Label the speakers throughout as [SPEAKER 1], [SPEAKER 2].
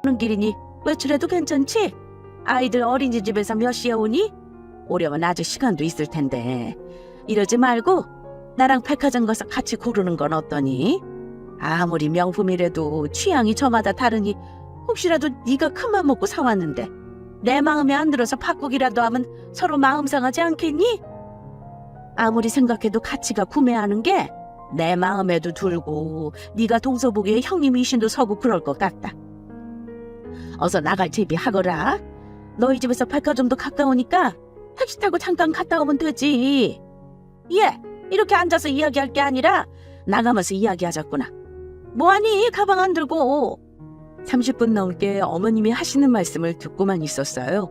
[SPEAKER 1] 오는 길이니 외출해도 괜찮지? 아이들 어린이집에서 몇 시에 오니? 오려면 아직 시간도 있을 텐데. 이러지 말고 나랑 백화점 가서 같이 고르는 건 어떠니? 아무리 명품이라도 취향이 저마다 다르니 혹시라도 네가 큰맘 먹고 사왔는데 내 마음에 안 들어서 바꾸기라도 하면 서로 마음 상하지 않겠니? 아무리 생각해도 가치가 구매하는 게 내 마음에도 들고 네가 동서 보기에 형님 이신도 서고 그럴 것 같다. 어서 나갈 준비하거라. 너희 집에서 백화점도 가까우니까 택시 타고 잠깐 갔다 오면 되지. 예, 이렇게 앉아서 이야기할 게 아니라 나가면서 이야기하자꾸나. 뭐하니? 가방 안 들고. 30분 넘게 어머님이 하시는 말씀을 듣고만 있었어요.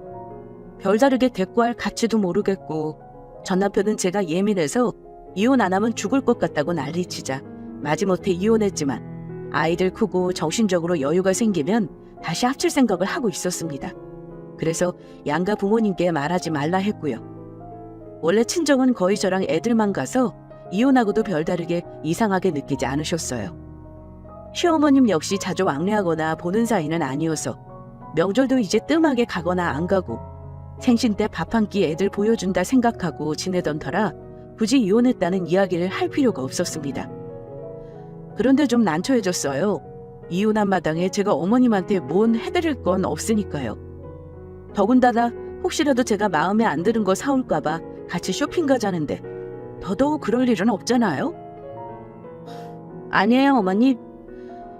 [SPEAKER 1] 별다르게 대꾸할 가치도 모르겠고 전 남편은 제가 예민해서 이혼 안 하면 죽을 것 같다고 난리치자 마지못해 이혼했지만 아이들 크고 정신적으로 여유가 생기면 다시 합칠 생각을 하고 있었습니다. 그래서 양가 부모님께 말하지 말라 했고요. 원래 친정은 거의 저랑 애들만 가서 이혼하고도 별다르게 이상하게 느끼지 않으셨어요. 시어머님 역시 자주 왕래하거나 보는 사이는 아니어서 명절도 이제 뜸하게 가거나 안 가고 생신 때 밥 한 끼 애들 보여준다 생각하고 지내던 터라 굳이 이혼했다는 이야기를 할 필요가 없었습니다. 그런데 좀 난처해졌어요. 이혼한 마당에 제가 어머님한테 뭔 해드릴 건 없으니까요. 더군다나 혹시라도 제가 마음에 안 드는 거 사올까봐 같이 쇼핑 가자는데 더더욱 그럴 일은 없잖아요. 아니에요, 어머니.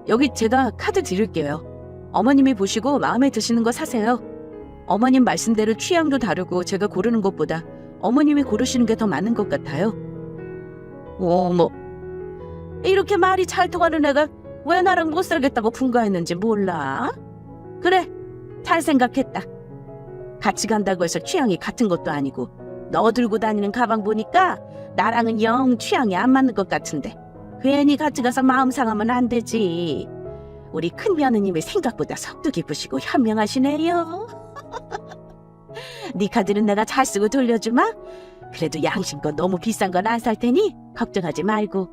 [SPEAKER 1] 여기 제가 카드 드릴게요. 어머님이 보시고 마음에 드시는 거 사세요. 어머님 말씀대로 취향도 다르고 제가 고르는 것보다 어머님이 고르시는 게 더 맞는 것 같아요. 어머, 이렇게 말이 잘 통하는 애가 왜 나랑 못 살겠다고 분가했는지 몰라? 그래, 잘 생각했다. 같이 간다고 해서 취향이 같은 것도 아니고 너 들고 다니는 가방 보니까 나랑은 영 취향이 안 맞는 것 같은데 괜히 같이 가서 마음 상하면 안 되지. 우리 큰 며느님이 생각보다 속도 깊으시고 현명하시네요. 네 카드는 내가 잘 쓰고 돌려주마. 그래도 양심껏 너무 비싼 건 안 살 테니 걱정하지 말고.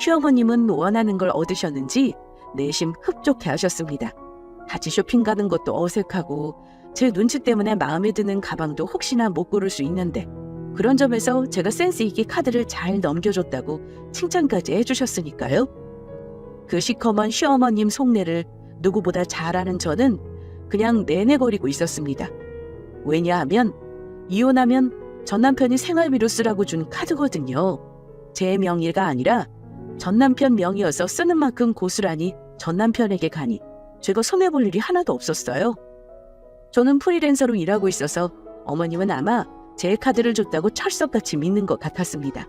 [SPEAKER 1] 시어머님은 원하는 걸 얻으셨는지 내심 흡족해 하셨습니다. 같이 쇼핑 가는 것도 어색하고 제 눈치 때문에 마음에 드는 가방도 혹시나 못 고를 수 있는데 그런 점에서 제가 센스 있게 카드를 잘 넘겨줬다고 칭찬까지 해주셨으니까요. 그 시커먼 시어머님 속내를 누구보다 잘 아는 저는 그냥 내내거리고 있었습니다. 왜냐하면 이혼하면 전 남편이 생활비로 쓰라고 준 카드거든요. 제 명의가 아니라 전 남편 명의여서 쓰는 만큼 고스란히 전 남편에게 가니 제가 손해볼 일이 하나도 없었어요. 저는 프리랜서로 일하고 있어서 어머님은 아마 제 카드를 줬다고 철석같이 믿는 것 같았습니다.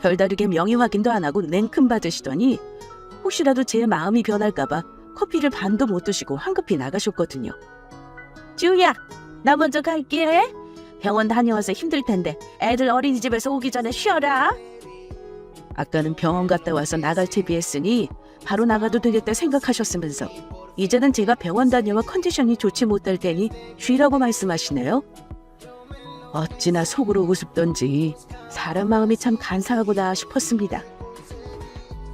[SPEAKER 1] 별다르게 명의 확인도 안 하고 냉큼 받으시더니 혹시라도 제 마음이 변할까봐 커피를 반도 못 드시고 황급히 나가셨거든요. 지우야, 나 먼저 갈게. 병원 다녀와서 힘들 텐데 애들 어린이집에서 오기 전에 쉬어라. 아까는 병원 갔다 와서 나갈 채비했으니 바로 나가도 되겠다 생각하셨으면서 이제는 제가 병원 다녀와 컨디션이 좋지 못할 테니 쉬라고 말씀하시네요. 어찌나 속으로 우습던지 사람 마음이 참 간사하구나 싶었습니다.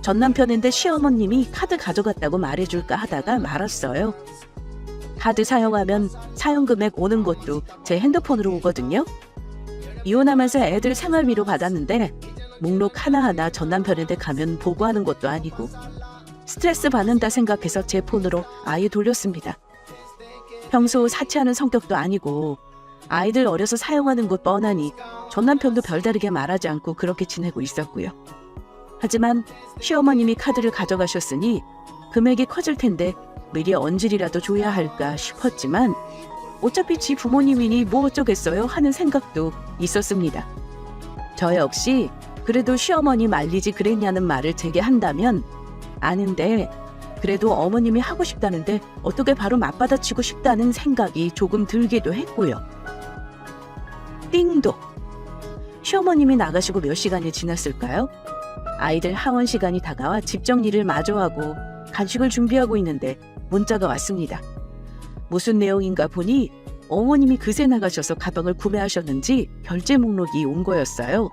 [SPEAKER 1] 전 남편인데 시어머님이 카드 가져갔다고 말해줄까 하다가 말았어요. 카드 사용하면 사용 금액 오는 것도 제 핸드폰으로 오거든요. 이혼하면서 애들 생활비로 받았는데 목록 하나하나 전 남편한테 가면 보고하는 것도 아니고 스트레스 받는다 생각해서 제 폰으로 아예 돌렸습니다. 평소 사치하는 성격도 아니고 아이들 어려서 사용하는 것 뻔하니 전 남편도 별다르게 말하지 않고 그렇게 지내고 있었고요. 하지만 시어머님이 카드를 가져가셨으니 금액이 커질 텐데 미리 언질이라도 줘야 할까 싶었지만 어차피 지 부모님이니 뭐 어쩌겠어요 하는 생각도 있었습니다. 저 역시 그래도 시어머니 말리지 그랬냐는 말을 제게 한다면 아는데 그래도 어머님이 하고 싶다는데 어떻게 바로 맞받아치고 싶다는 생각이 조금 들기도 했고요. 띵동! 시어머님이 나가시고 몇 시간이 지났을까요? 아이들 하원 시간이 다가와 집 정리를 마저 하고 간식을 준비하고 있는데 문자가 왔습니다. 무슨 내용인가 보니 어머님이 그새 나가셔서 가방을 구매하셨는지 결제 목록이 온 거였어요.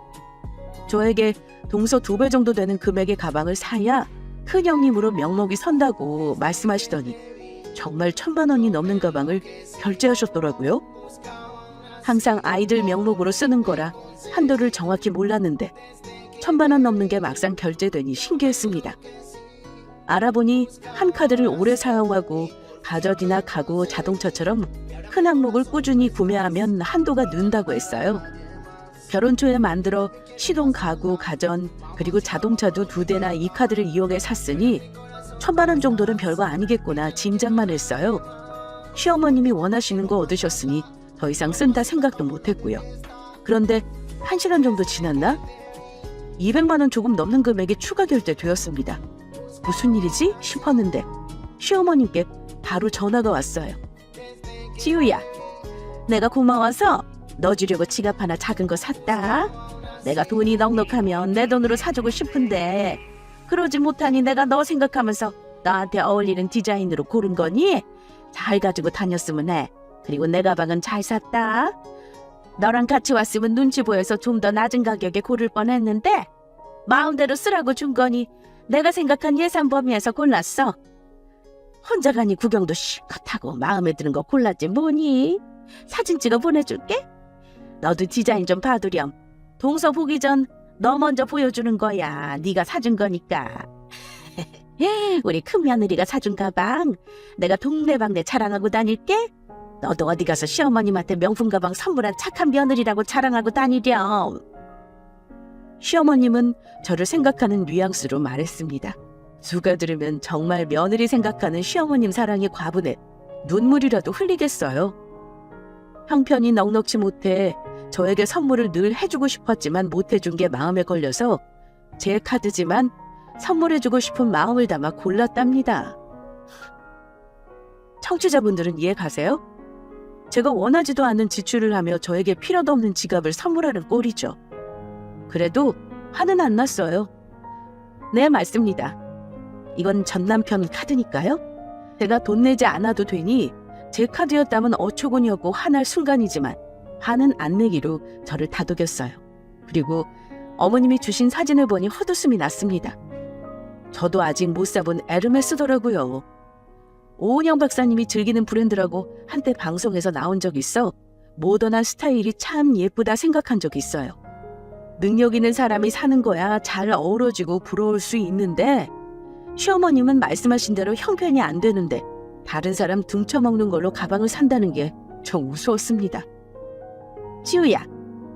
[SPEAKER 1] 저에게 동서 2배 정도 되는 금액의 가방을 사야 큰형님으로 명목이 선다고 말씀하시더니 정말 1,000만 원이 넘는 가방을 결제하셨더라고요. 항상 아이들 명목으로 쓰는 거라 한도를 정확히 몰랐는데 1,000만 원 넘는 게 막상 결제되니 신기했습니다. 알아보니 한 카드를 오래 사용하고 가전이나 가구, 자동차처럼 큰 항목을 꾸준히 구매하면 한도가 는다고 했어요. 결혼 초에 만들어 시동 가구, 가전, 그리고 자동차도 2대나 이 카드를 이용해 샀으니 1,000만 원 정도는 별거 아니겠구나 짐작만 했어요. 시어머님이 원하시는 거 얻으셨으니 더 이상 쓴다 생각도 못했고요. 그런데 1시간 정도 지났나? 200만 원 조금 넘는 금액이 추가 결제되었습니다. 무슨 일이지? 싶었는데 시어머님께 바로 전화가 왔어요. 지우야, 내가 고마워서 너 주려고 지갑 하나 작은 거 샀다. 내가 돈이 넉넉하면 내 돈으로 사주고 싶은데 그러지 못하니 내가 너 생각하면서 너한테 어울리는 디자인으로 고른 거니 잘 가지고 다녔으면 해. 그리고 내 가방은 잘 샀다. 너랑 같이 왔으면 눈치 보여서 좀 더 낮은 가격에 고를 뻔했는데 마음대로 쓰라고 준 거니 내가 생각한 예산 범위에서 골랐어. 혼자 가니 구경도 실컷 하고 마음에 드는 거 골랐지 뭐니? 사진 찍어 보내줄게. 너도 디자인 좀 봐두렴. 동서 보기 전 너 먼저 보여주는 거야. 네가 사준 거니까. 우리 큰며느리가 사준 가방 내가 동네방네 자랑하고 다닐게. 너도 어디 가서 시어머님한테 명품 가방 선물한 착한 며느리라고 자랑하고 다니렴. 시어머님은 저를 생각하는 뉘앙스로 말했습니다. 누가 들으면 정말 며느리 생각하는 시어머님 사랑이 과분해 눈물이라도 흘리겠어요. 형편이 넉넉지 못해 저에게 선물을 늘 해주고 싶었지만 못해준 게 마음에 걸려서 제 카드지만 선물해주고 싶은 마음을 담아 골랐답니다. 청취자분들은 이해 가세요? 제가 원하지도 않은 지출을 하며 저에게 필요도 없는 지갑을 선물하는 꼴이죠. 그래도 화는 안 났어요. 네, 맞습니다. 이건 전 남편 카드니까요. 제가 돈 내지 않아도 되니 제 카드였다면 어처구니없고 화날 순간이지만 화는 안 내기로 저를 다독였어요. 그리고 어머님이 주신 사진을 보니 헛웃음이 났습니다. 저도 아직 못 사본 에르메스더라고요. 오은영 박사님이 즐기는 브랜드라고 한때 방송에서 나온 적 있어 모던한 스타일이 참 예쁘다 생각한 적이 있어요. 능력 있는 사람이 사는 거야 잘 어우러지고 부러울 수 있는데 시어머님은 말씀하신 대로 형편이 안 되는데 다른 사람 등쳐먹는 걸로 가방을 산다는 게 좀 우스웠습니다. 지우야,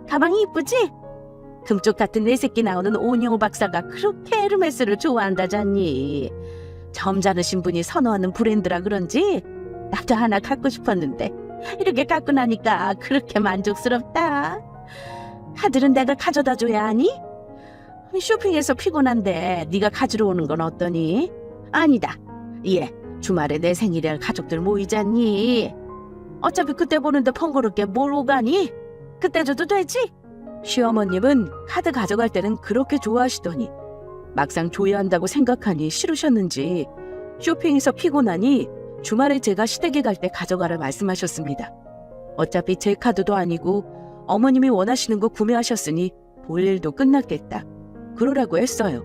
[SPEAKER 1] 가방이 이쁘지? 금쪽 같은 내 새끼 나오는 오은영 박사가 그렇게 에르메스를 좋아한다잖니. 점잖으신 분이 선호하는 브랜드라 그런지 나도 하나 갖고 싶었는데 이렇게 갖고 나니까 그렇게 만족스럽다. 카드는 내가 가져다 줘야 하니? 쇼핑해서 피곤한데 네가 가지러 오는 건 어떠니? 아니다. 예, 주말에 내 생일에 가족들 모이잖니. 어차피 그때 보는데 번거롭게 뭘 오가니? 그때 줘도 되지? 시어머님은 카드 가져갈 때는 그렇게 좋아하시더니 막상 줘야 한다고 생각하니 싫으셨는지 쇼핑에서 피곤하니 주말에 제가 시댁에 갈 때 가져가라 말씀하셨습니다. 어차피 제 카드도 아니고 어머님이 원하시는 거 구매하셨으니 볼 일도 끝났겠다. 그러라고 했어요.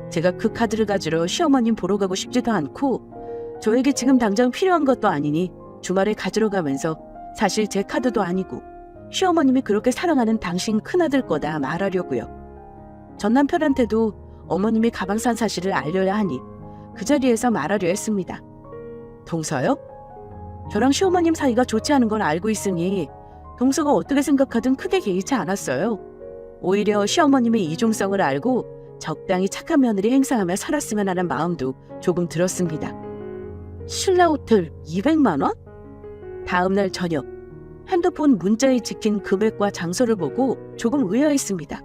[SPEAKER 1] 제가 그 카드를 가지러 시어머님 보러 가고 싶지도 않고 저에게 지금 당장 필요한 것도 아니니 주말에 가지러 가면서 사실 제 카드도 아니고 시어머님이 그렇게 사랑하는 당신 큰아들 거다 말하려고요. 전 남편한테도 어머님이 가방 산 사실을 알려야 하니 그 자리에서 말하려 했습니다. 동서요? 저랑 시어머님 사이가 좋지 않은 걸 알고 있으니 동서가 어떻게 생각하든 크게 개의치 않았어요. 오히려 시어머님의 이중성을 알고 적당히 착한 며느리 행사하며 살았으면 하는 마음도 조금 들었습니다. 신라호텔 200만 원? 다음날 저녁 핸드폰 문자에 찍힌 금액과 장소를 보고 조금 의아했습니다.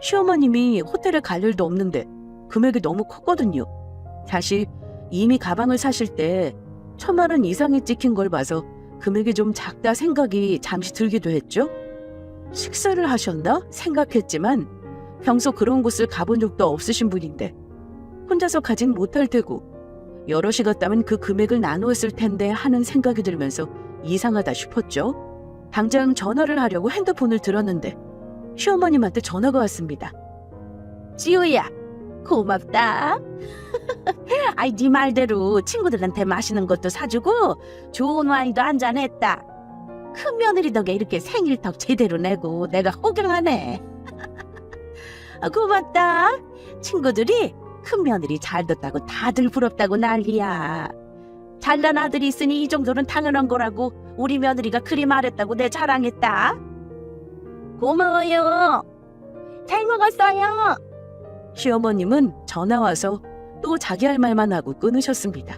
[SPEAKER 1] 시어머님이 호텔에 갈 일도 없는데 금액이 너무 컸거든요. 사실 이미 가방을 사실 때 1,000만 원 이상이 찍힌 걸 봐서 금액이 좀 작다 생각이 잠시 들기도 했죠. 식사를 하셨나 생각했지만 평소 그런 곳을 가본 적도 없으신 분인데 혼자서 가진 못할 테고 여럿이 갔다면 그 금액을 나누었을 텐데 하는 생각이 들면서 이상하다 싶었죠. 당장 전화를 하려고 핸드폰을 들었는데 시어머님한테 전화가 왔습니다. 지우야, 고맙다. 아이, 네 말대로 친구들한테 맛있는 것도 사주고 좋은 와인도 한잔했다. 큰 며느리 덕에 이렇게 생일턱 제대로 내고 내가 호강하네. 고맙다. 친구들이 큰 며느리 잘 뒀다고 다들 부럽다고 난리야. 잘난 아들이 있으니 이 정도는 당연한 거라고 우리 며느리가 그리 말했다고 내 자랑했다. 고마워요. 잘 먹었어요. 시어머님은 전화 와서 또 자기 할 말만 하고 끊으셨습니다.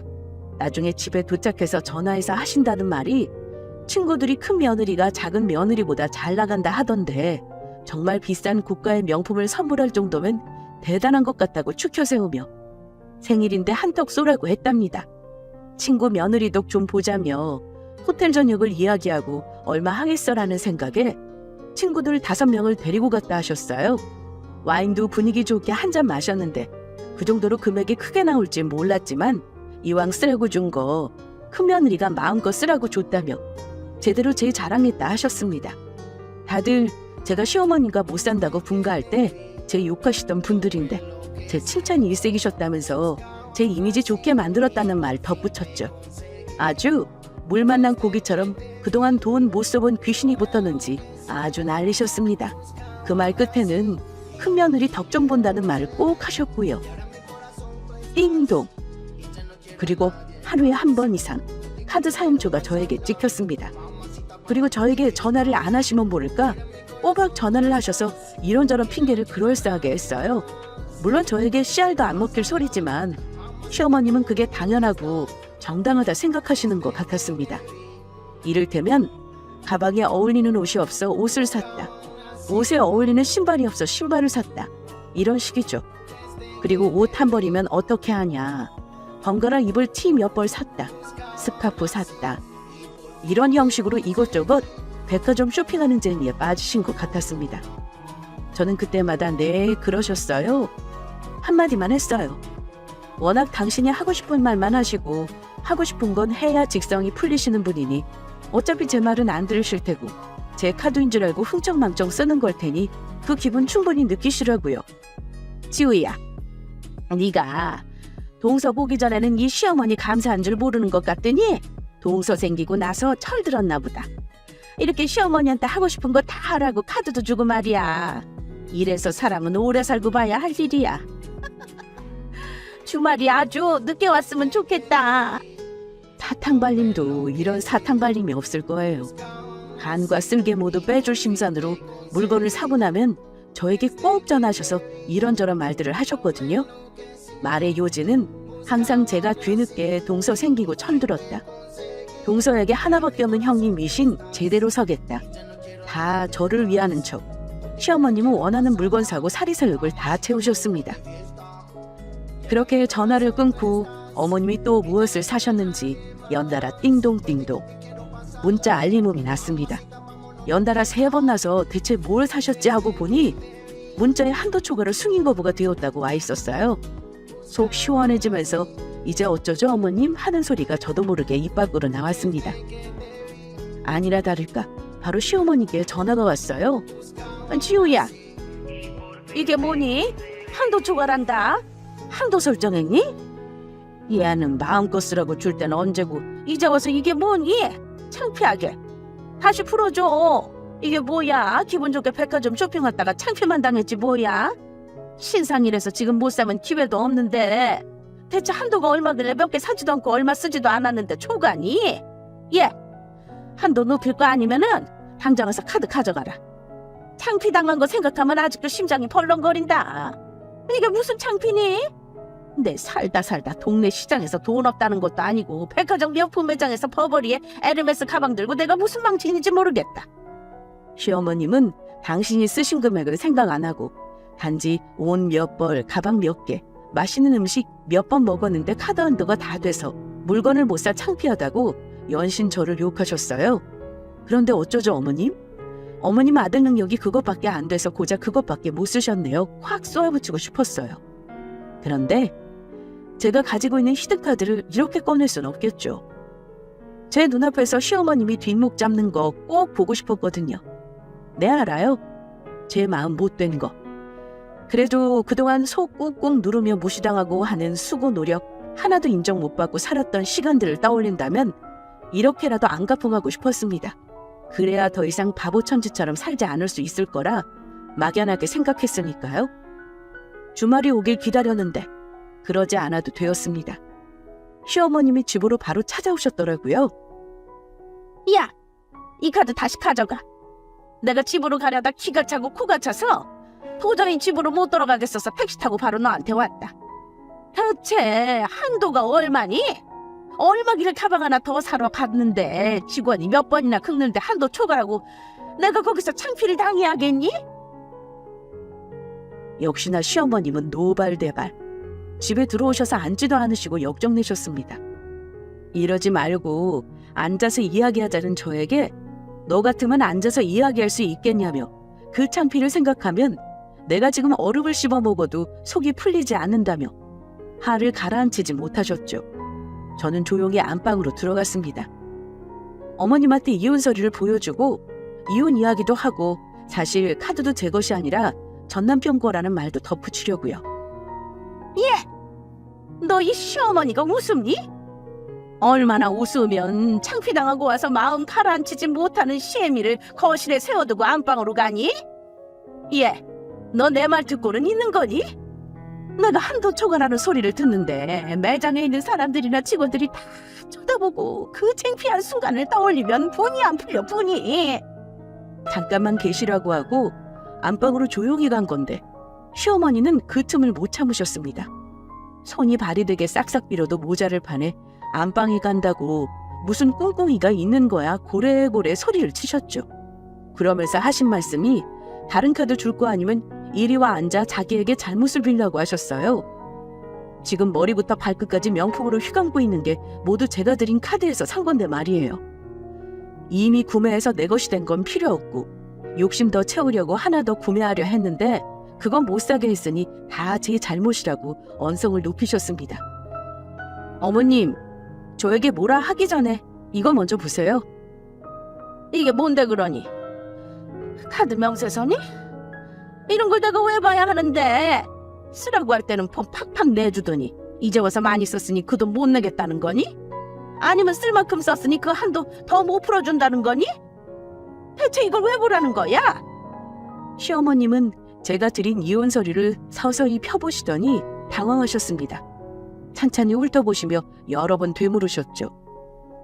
[SPEAKER 1] 나중에 집에 도착해서 전화해서 하신다는 말이 친구들이 큰 며느리가 작은 며느리보다 잘 나간다 하던데 정말 비싼 고가의 명품을 선물할 정도면 대단한 것 같다고 추켜 세우며 생일인데 한턱 쏘라고 했답니다. 친구 며느리 덕 좀 보자며 호텔 저녁을 이야기하고 얼마 하겠어라는 생각에 친구들 5명을 데리고 갔다 하셨어요. 와인도 분위기 좋게 한 잔 마셨는데 그 정도로 금액이 크게 나올지 몰랐지만 이왕 쓰라고 준 거 큰며느리가 마음껏 쓰라고 줬다며 제대로 제 자랑했다 하셨습니다. 다들 제가 시어머니가 못 산다고 분가할 때 제 욕하시던 분들인데 제 칭찬이 일색이셨다면서 제 이미지 좋게 만들었다는 말 덧붙였죠. 아주 물 만난 고기처럼 그동안 돈 못 써본 귀신이 붙었는지 아주 난리셨습니다. 그 말 끝에는 큰며느리 덕 좀 본다는 말을 꼭 하셨고요. 띵동. 그리고 하루에 한 번 이상 카드 사용초가 저에게 찍혔습니다. 그리고 저에게 전화를 안 하시면 모를까 꼬박 전화를 하셔서 이런저런 핑계를 그럴싸하게 했어요. 물론 저에게 씨알도 안 먹힐 소리지만 시어머님은 그게 당연하고 정당하다 생각하시는 것 같았습니다. 이를테면 가방에 어울리는 옷이 없어 옷을 샀다. 옷에 어울리는 신발이 없어 신발을 샀다. 이런 식이죠. 그리고 옷 한 벌이면 어떻게 하냐. 번갈아 입을 티 몇 벌 샀다. 스카프 샀다. 이런 형식으로 이것저것 백화점 쇼핑하는 재미에 빠지신 것 같았습니다. 저는 그때마다 네, 그러셨어요. 한마디만 했어요. 워낙 당신이 하고 싶은 말만 하시고 하고 싶은 건 해야 직성이 풀리시는 분이니 어차피 제 말은 안 들으실 테고 제 카드인 줄 알고 흥청망청 쓰는 걸 테니 그 기분 충분히 느끼시라고요. 지우야, 네가 동서 보기 전에는 이 시어머니 감사한 줄 모르는 것 같더니 동서 생기고 나서 철들었나 보다. 이렇게 시어머니한테 하고 싶은 거 다 하라고 카드도 주고 말이야. 이래서 사람은 오래 살고 봐야 할 일이야. 주말이 아주 늦게 왔으면 좋겠다. 사탕발림도 이런 사탕발림이 없을 거예요. 간과 쓸개 모두 빼줄 심산으로 물건을 사고 나면 저에게 꼭 전하셔서 이런저런 말들을 하셨거든요. 말의 요지는 항상 제가 뒤늦게 동서 생기고 철들었다. 동서에게 하나밖에 없는 형님이신 제대로 서겠다. 다 저를 위하는 척. 시어머님은 원하는 물건 사고 사리사욕을 다 채우셨습니다. 그렇게 전화를 끊고 어머님이 또 무엇을 사셨는지 연달아 띵동띵동 문자 알림음이 났습니다. 연달아 3번 나서 대체 뭘 사셨지 하고 보니 문자에 한도 초과로 승인 거부가 되었다고 와 있었어요. 속 시원해지면서 이제 어쩌죠 어머님 하는 소리가 저도 모르게 입 밖으로 나왔습니다. 아니라 다를까 바로 시어머니께 전화가 왔어요. 지우야, 이게 뭐니? 한도 초과란다. 한도 설정했니? 얘는 마음껏 쓰라고 줄 때는 언제고 이제 와서 이게 뭐니? 창피하게. 다시 풀어줘. 이게 뭐야? 기분 좋게 백화점 쇼핑 왔다가 창피만 당했지 뭐야? 신상이라서 지금 못 사면 기회도 없는데 대체 한도가 얼마길래 몇 개 사지도 않고 얼마 쓰지도 않았는데 초과니? 예, 한도 높일 거 아니면은 당장 와서 카드 가져가라. 창피당한 거 생각하면 아직도 심장이 벌렁거린다. 이게 무슨 창피니? 내 살다 동네 시장에서 돈 없다는 것도 아니고 백화점 명품 매장에서 버버리에 에르메스 가방 들고 내가 무슨 망신인지 모르겠다. 시어머님은 당신이 쓰신 금액을 생각 안 하고 단지 옷 몇 벌, 가방 몇 개, 맛있는 음식 몇 번 먹었는데 카드 한도가 다 돼서 물건을 못 사 창피하다고 연신 저를 욕하셨어요. 그런데 어쩌죠 어머님? 어머님 아들 능력이 그것밖에 안 돼서 고작 그것밖에 못 쓰셨네요. 확 쏘아붙이고 싶었어요. 그런데 제가 가지고 있는 히든카드를 이렇게 꺼낼 순 없겠죠. 제 눈앞에서 시어머님이 뒷목 잡는 거 꼭 보고 싶었거든요. 네, 알아요. 제 마음 못된 거. 그래도 그동안 속 꾹꾹 누르며 무시당하고 하는 수고 노력 하나도 인정 못 받고 살았던 시간들을 떠올린다면 이렇게라도 안 갚음하고 싶었습니다. 그래야 더 이상 바보 천지처럼 살지 않을 수 있을 거라 막연하게 생각했으니까요. 주말이 오길 기다렸는데 그러지 않아도 되었습니다. 시어머님이 집으로 바로 찾아오셨더라고요. 야, 이 카드 다시 가져가. 내가 집으로 가려다 키가 차고 코가 차서 도저히 집으로 못 돌아가겠어서 택시 타고 바로 너한테 왔다. 대체 한도가 얼마니? 얼마길래 가방 하나 더 사러 갔는데 직원이 몇 번이나 긁는데 한도 초과하고 내가 거기서 창피를 당해야겠니? 역시나 시어머님은 노발대발. 집에 들어오셔서 앉지도 않으시고 역정내셨습니다. 이러지 말고 앉아서 이야기하자는 저에게 너 같으면 앉아서 이야기할 수 있겠냐며 그 창피를 생각하면 내가 지금 얼음을 씹어 먹어도 속이 풀리지 않는다며 화를 가라앉히지 못하셨죠. 저는 조용히 안방으로 들어갔습니다. 어머님한테 이혼 서류를 보여주고 이혼 이야기도 하고 사실 카드도 제 것이 아니라 전 남편 거라는 말도 덧붙이려고요. 예! 너 이 시어머니가 웃음니? 얼마나 웃으면 창피당하고 와서 마음 가라앉히지 못하는 시애미를 거실에 세워두고 안방으로 가니? 예, 너 내 말 듣고는 있는 거니? 내가 한도 초과라는 소리를 듣는데 매장에 있는 사람들이나 직원들이 다 쳐다보고 그 창피한 순간을 떠올리면 분이 안 풀려 분이. 잠깐만 계시라고 하고 안방으로 조용히 간 건데 시어머니는 그 틈을 못 참으셨습니다. 손이 발이 되게 싹싹 빌어도 모자를 파내 안방에 간다고 무슨 꿍꿍이가 있는 거야 고래고래 소리를 치셨죠. 그러면서 하신 말씀이 다른 카드 줄 거 아니면 이리 와 앉아 자기에게 잘못을 빌려고 하셨어요. 지금 머리부터 발끝까지 명품으로 휘감고 있는 게 모두 제가 드린 카드에서 산 건데 말이에요. 이미 구매해서 내 것이 된 건 필요 없고 욕심 더 채우려고 하나 더 구매하려 했는데 그건 못 사게 했으니 다 제 잘못이라고 언성을 높이셨습니다. 어머님, 저에게 뭐라 하기 전에 이거 먼저 보세요. 이게 뭔데 그러니? 카드 명세서니? 이런 걸 내가 왜 봐야 하는데? 쓰라고 할 때는 폰 팍팍 내주더니 이제 와서 많이 썼으니 그 돈 못 내겠다는 거니? 아니면 쓸 만큼 썼으니 그 한도 더 못 풀어준다는 거니? 대체 이걸 왜 보라는 거야? 시어머님은 제가 드린 이혼 서류를 서서히 펴보시더니 당황하셨습니다. 찬찬히 훑어보시며 여러 번 되물으셨죠.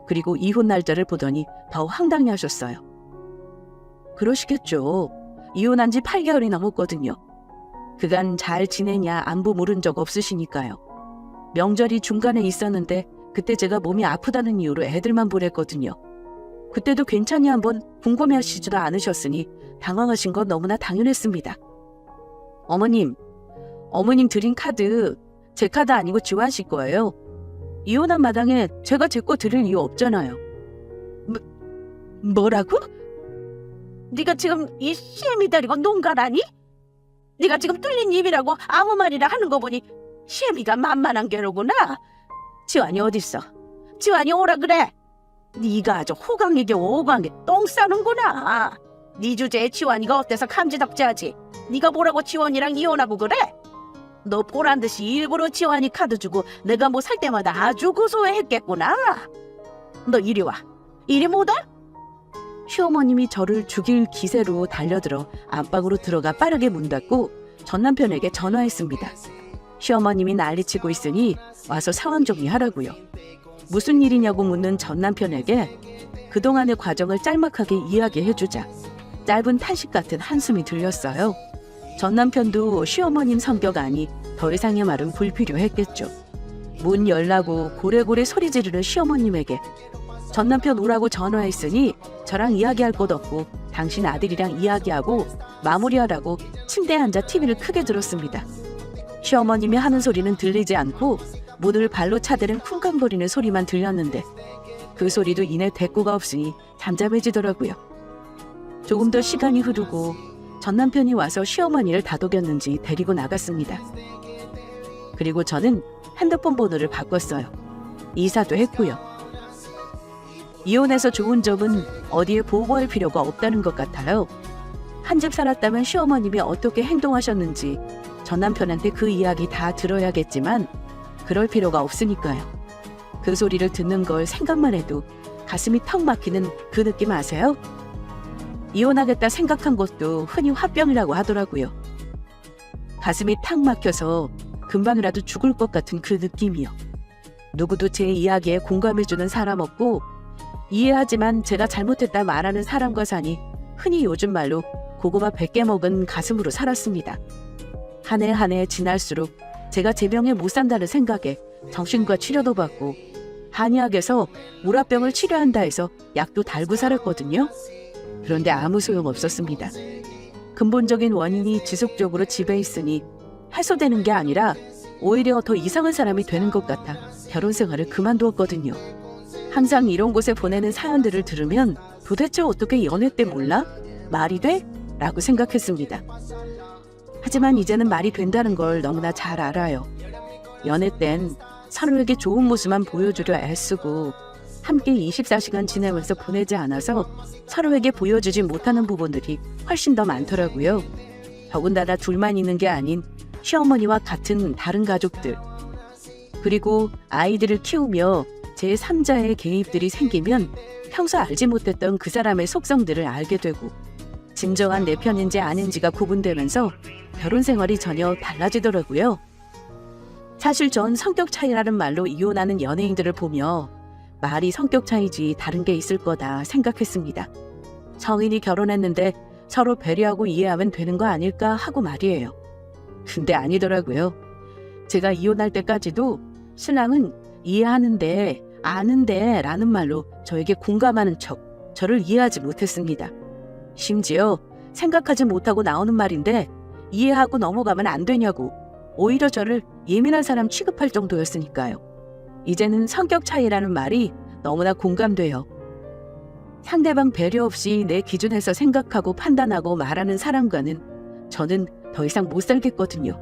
[SPEAKER 1] 그리고 이혼 날짜를 보더니 더 황당해하셨어요. 그러시겠죠. 이혼한 지 8개월이 넘었거든요. 그간 잘 지내냐 안부 물은 적 없으시니까요. 명절이 중간에 있었는데 그때 제가 몸이 아프다는 이유로 애들만 보냈거든요. 그때도 괜찮니 한번 궁금해하시지도 않으셨으니 당황하신 건 너무나 당연했습니다. 어머님 드린 카드 제 카드 아니고 지환 씨 거예요. 이혼한 마당에 제가 제 거 드릴 이유 없잖아요. 뭐라고? 네가 지금 이 시애미 데리고 농가라니? 네가 지금 뚫린 입이라고 아무 말이나 하는 거 보니 시애미가 만만한 게로구나. 지환이 어딨어? 지환이 오라 그래. 네가 아주 호강이게 오강에 똥 싸는구나. 네 주제에 지환이가 어때서 감지덕지하지? 네가 뭐라고 지환이랑 이혼하고 그래? 너 보란듯이 일부러 지환이 카드 주고 내가 뭐 살 때마다 아주 고소해했겠구나. 너 이리 와. 이리 못 와? 시어머님이 저를 죽일 기세로 달려들어 안방으로 들어가 빠르게 문 닫고 전 남편에게 전화했습니다. 시어머님이 난리치고 있으니 와서 상황 정리하라고요. 무슨 일이냐고 묻는 전 남편에게 그동안의 과정을 짤막하게 이야기해주자 짧은 탄식 같은 한숨이 들렸어요. 전 남편도 시어머님 성격 아니 더 이상의 말은 불필요했겠죠. 문 열라고 고래고래 소리 지르는 시어머님에게 전 남편 오라고 전화했으니 저랑 이야기할 것 없고 당신 아들이랑 이야기하고 마무리하라고 침대에 앉아 TV를 크게 들었습니다. 시어머님이 하는 소리는 들리지 않고 문을 발로 차대는 쿵쾅거리는 소리만 들렸는데 그 소리도 이내 대꾸가 없으니 잠잠해지더라고요. 조금 더 시간이 흐르고 전 남편이 와서 시어머니를 다독였는지 데리고 나갔습니다. 그리고 저는 핸드폰 번호를 바꿨어요. 이사도 했고요. 이혼해서 좋은 점은 어디에 보고할 필요가 없다는 것 같아요. 한 집 살았다면 시어머님이 어떻게 행동하셨는지 전 남편한테 그 이야기 다 들어야겠지만 그럴 필요가 없으니까요. 그 소리를 듣는 걸 생각만 해도 가슴이 턱 막히는 그 느낌 아세요? 이혼하겠다 생각한 것도 흔히 화병이라고 하더라고요. 가슴이 탁 막혀서 금방이라도 죽을 것 같은 그 느낌이요. 누구도 제 이야기에 공감해주는 사람 없고 이해하지만 제가 잘못했다 말하는 사람과 사니 흔히 요즘 말로 고구마 100개 먹은 가슴으로 살았습니다. 한 해 한 해 지날수록 제가 제 병에 못 산다는 생각에 정신과 치료도 받고 한의학에서 물화병을 치료한다 해서 약도 달고 살았거든요. 그런데 아무 소용 없었습니다. 근본적인 원인이 지속적으로 집에 있으니 해소되는 게 아니라 오히려 더 이상한 사람이 되는 것 같아 결혼 생활을 그만두었거든요. 항상 이런 곳에 보내는 사연들을 들으면 도대체 어떻게 연애 때 몰라? 말이 돼? 라고 생각했습니다. 하지만 이제는 말이 된다는 걸 너무나 잘 알아요. 연애 땐 서로에게 좋은 모습만 보여주려 애쓰고 함께 24시간 지내면서 보내지 않아서 서로에게 보여주지 못하는 부분들이 훨씬 더 많더라고요. 더군다나 둘만 있는 게 아닌 시어머니와 같은 다른 가족들, 그리고 아이들을 키우며 제3자의 개입들이 생기면 평소 알지 못했던 그 사람의 속성들을 알게 되고 진정한 내 편인지 아닌지가 구분되면서 결혼 생활이 전혀 달라지더라고요. 사실 전 성격 차이라는 말로 이혼하는 연예인들을 보며 말이 성격 차이지 다른 게 있을 거다 생각했습니다. 성인이 결혼했는데 서로 배려하고 이해하면 되는 거 아닐까 하고 말이에요. 근데 아니더라고요. 제가 이혼할 때까지도 신랑은 이해하는데 아는데 라는 말로 저에게 공감하는 척 저를 이해하지 못했습니다. 심지어 생각하지 못하고 나오는 말인데 이해하고 넘어가면 안 되냐고 오히려 저를 예민한 사람 취급할 정도였으니까요. 이제는 성격 차이라는 말이 너무나 공감돼요. 상대방 배려 없이 내 기준에서 생각하고 판단하고 말하는 사람과는 저는 더 이상 못 살겠거든요.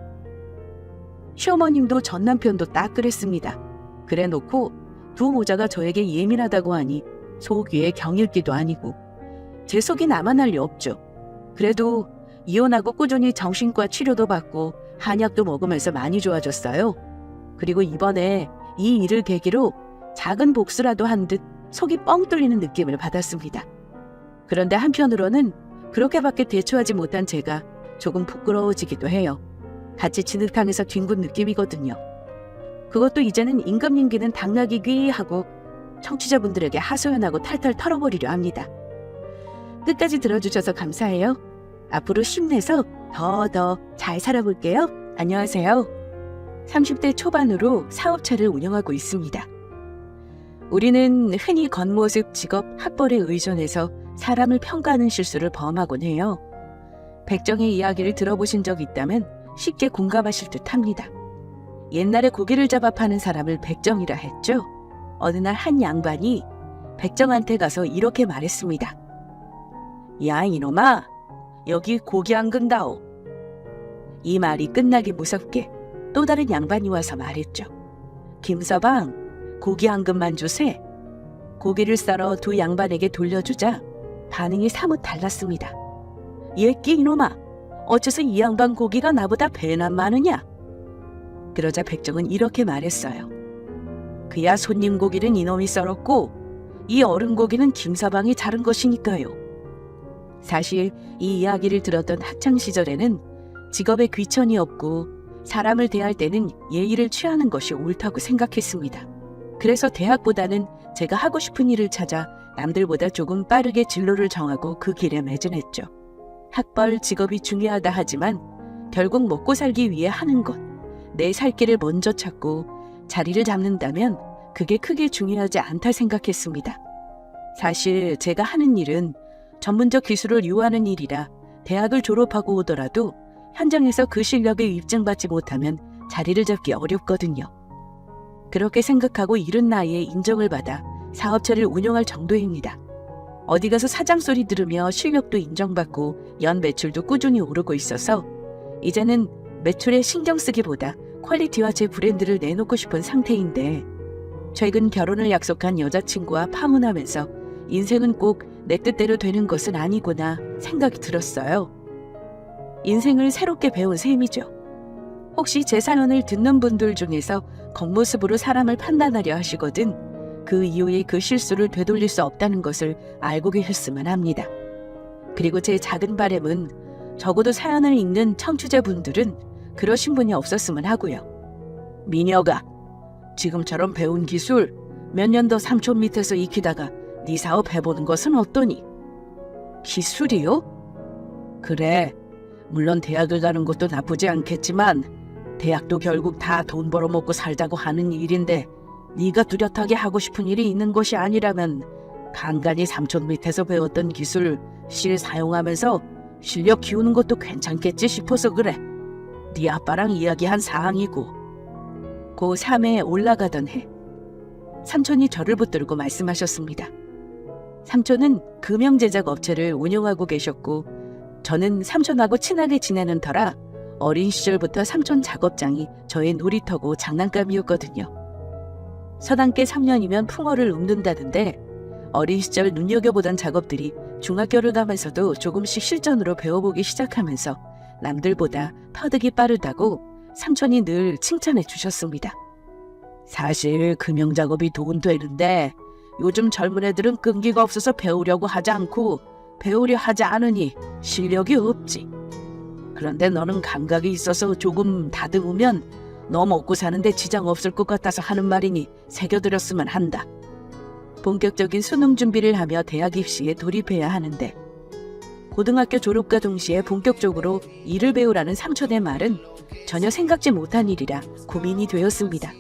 [SPEAKER 1] 시어머님도 전 남편도 딱 그랬습니다. 그래 놓고 두 모자가 저에게 예민하다고 하니 속 위에 경일기도 아니고 제 속이 나만 할 리 없죠. 그래도 이혼하고 꾸준히 정신과 치료도 받고 한약도 먹으면서 많이 좋아졌어요. 그리고 이번에 이 일을 계기로 작은 복수라도 한 듯 속이 뻥 뚫리는 느낌을 받았습니다. 그런데 한편으로는 그렇게밖에 대처하지 못한 제가 조금 부끄러워지기도 해요. 같이 진흙탕에서 뒹군 느낌이거든요. 그것도 이제는 임금님기는 당나귀 귀하고 청취자분들에게 하소연하고 탈탈 털어버리려 합니다. 끝까지 들어주셔서 감사해요. 앞으로 힘내서 더 잘 살아볼게요. 안녕하세요. 30대 초반으로 사업체를 운영하고 있습니다. 우리는 흔히 겉모습, 직업, 학벌에 의존해서 사람을 평가하는 실수를 범하곤 해요. 백정의 이야기를 들어보신 적 있다면 쉽게 공감하실 듯 합니다. 옛날에 고기를 잡아 파는 사람을 백정이라 했죠. 어느 날 한 양반이 백정한테 가서 이렇게 말했습니다. 야 이놈아, 여기 고기 안 근다오. 이 말이 끝나기 무섭게 또 다른 양반이 와서 말했죠. 김서방, 고기 한 근만 주세. 고기를 썰어 두 양반에게 돌려주자 반응이 사뭇 달랐습니다. 예끼 이놈아, 어째서 이 양반 고기가 나보다 배나 많으냐? 그러자 백정은 이렇게 말했어요. 그야 손님 고기는 이놈이 썰었고 이 어른 고기는 김서방이 자른 것이니까요. 사실 이 이야기를 들었던 학창시절에는 직업에 귀천이 없고 사람을 대할 때는 예의를 취하는 것이 옳다고 생각했습니다. 그래서 대학보다는 제가 하고 싶은 일을 찾아 남들보다 조금 빠르게 진로를 정하고 그 길에 매진했죠. 학벌, 직업이 중요하다 하지만 결국 먹고 살기 위해 하는 것, 내 살 길을 먼저 찾고 자리를 잡는다면 그게 크게 중요하지 않다 생각했습니다. 사실 제가 하는 일은 전문적 기술을 요하는 일이라 대학을 졸업하고 오더라도 현장에서 그 실력을 입증받지 못하면 자리를 잡기 어렵거든요. 그렇게 생각하고 이른 나이에 인정을 받아 사업체를 운영할 정도입니다. 어디 가서 사장 소리 들으며 실력도 인정받고 연 매출도 꾸준히 오르고 있어서 이제는 매출에 신경 쓰기보다 퀄리티와 제 브랜드를 내놓고 싶은 상태인데 최근 결혼을 약속한 여자친구와 파문하면서 인생은 꼭 내 뜻대로 되는 것은 아니구나 생각이 들었어요. 인생을 새롭게 배운 셈이죠. 혹시 제 사연을 듣는 분들 중에서 겉모습으로 사람을 판단하려 하시거든 그 이후에 그 실수를 되돌릴 수 없다는 것을 알고 계셨으면 합니다. 그리고 제 작은 바람은 적어도 사연을 읽는 청취자분들은 그러신 분이 없었으면 하고요. 미녀가 지금처럼 배운 기술 몇 년 더 삼촌 밑에서 익히다가 네 사업 해보는 것은 어떠니? 기술이요? 그래, 물론 대학을 가는 것도 나쁘지 않겠지만 대학도 결국 다 돈 벌어먹고 살자고 하는 일인데 네가 뚜렷하게 하고 싶은 일이 있는 것이 아니라면 간간히 삼촌 밑에서 배웠던 기술 실 사용하면서 실력 키우는 것도 괜찮겠지 싶어서 그래. 네 아빠랑 이야기한 사항이고. 고3에 올라가던 해 삼촌이 저를 붙들고 말씀하셨습니다. 삼촌은 금형 제작 업체를 운영하고 계셨고 저는 삼촌하고 친하게 지내는 터라 어린 시절부터 삼촌 작업장이 저의 놀이터고 장난감이었거든요. 서당계 3년이면 풍어를 읊는다는데 어린 시절 눈여겨보던 작업들이 중학교를 가면서도 조금씩 실전으로 배워보기 시작하면서 남들보다 터득이 빠르다고 삼촌이 늘 칭찬해 주셨습니다. 사실 금형 작업이 도움 되는데 요즘 젊은 애들은 끈기가 없어서 배우려고 하지 않고 배우려 하지 않으니 실력이 없지. 그런데 너는 감각이 있어서 조금 다듬으면 너 먹고 사는데 지장 없을 것 같아서 하는 말이니 새겨들었으면 한다. 본격적인 수능 준비를 하며 대학 입시에 돌입해야 하는데 고등학교 졸업과 동시에 본격적으로 일을 배우라는 삼촌의 말은 전혀 생각지 못한 일이라 고민이 되었습니다.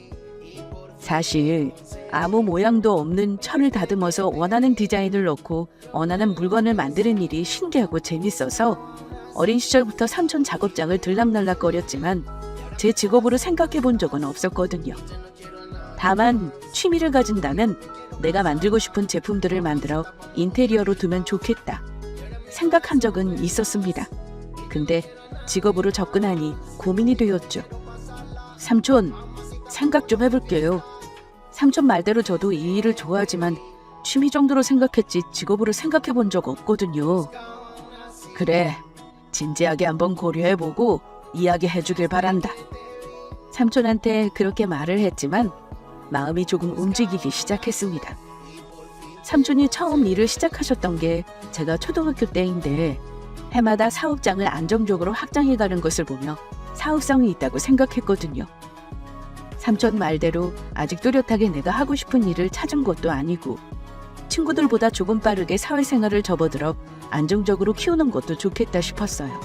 [SPEAKER 1] 사실 아무 모양도 없는 철을 다듬어서 원하는 디자인을 넣고 원하는 물건을 만드는 일이 신기하고 재밌어서 어린 시절부터 삼촌 작업장을 들락날락거렸지만 제 직업으로 생각해 본 적은 없었거든요. 다만 취미를 가진다면 내가 만들고 싶은 제품들을 만들어 인테리어로 두면 좋겠다 생각한 적은 있었습니다. 근데 직업으로 접근하니 고민이 되었죠. 삼촌, 생각 좀 해볼게요. 삼촌 말대로 저도 이 일을 좋아하지만 취미 정도로 생각했지 직업으로 생각해 본 적 없거든요. 그래, 진지하게 한번 고려해보고 이야기해주길 바란다. 삼촌한테 그렇게 말을 했지만 마음이 조금 움직이기 시작했습니다. 삼촌이 처음 일을 시작하셨던 게 제가 초등학교 때인데 해마다 사업장을 안정적으로 확장해가는 것을 보며 사업성이 있다고 생각했거든요. 삼촌 말대로 아직 뚜렷하게 내가 하고 싶은 일을 찾은 것도 아니고 친구들보다 조금 빠르게 사회생활을 접어들어 안정적으로 키우는 것도 좋겠다 싶었어요.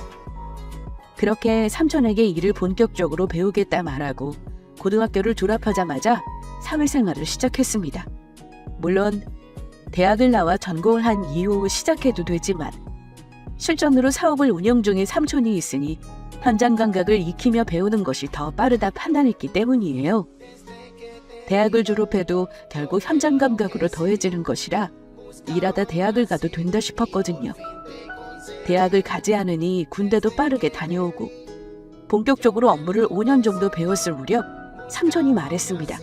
[SPEAKER 1] 그렇게 삼촌에게 일을 본격적으로 배우겠다 말하고 고등학교를 졸업하자마자 사회생활을 시작했습니다. 물론 대학을 나와 전공을 한 이후 시작해도 되지만 실전으로 사업을 운영 중인 삼촌이 있으니 현장 감각을 익히며 배우는 것이 더 빠르다 판단했기 때문이에요. 대학을 졸업해도 결국 현장 감각으로 더해지는 것이라 일하다 대학을 가도 된다 싶었거든요. 대학을 가지 않으니 군대도 빠르게 다녀오고 본격적으로 업무를 5년 정도 배웠을 무렵 삼촌이 말했습니다.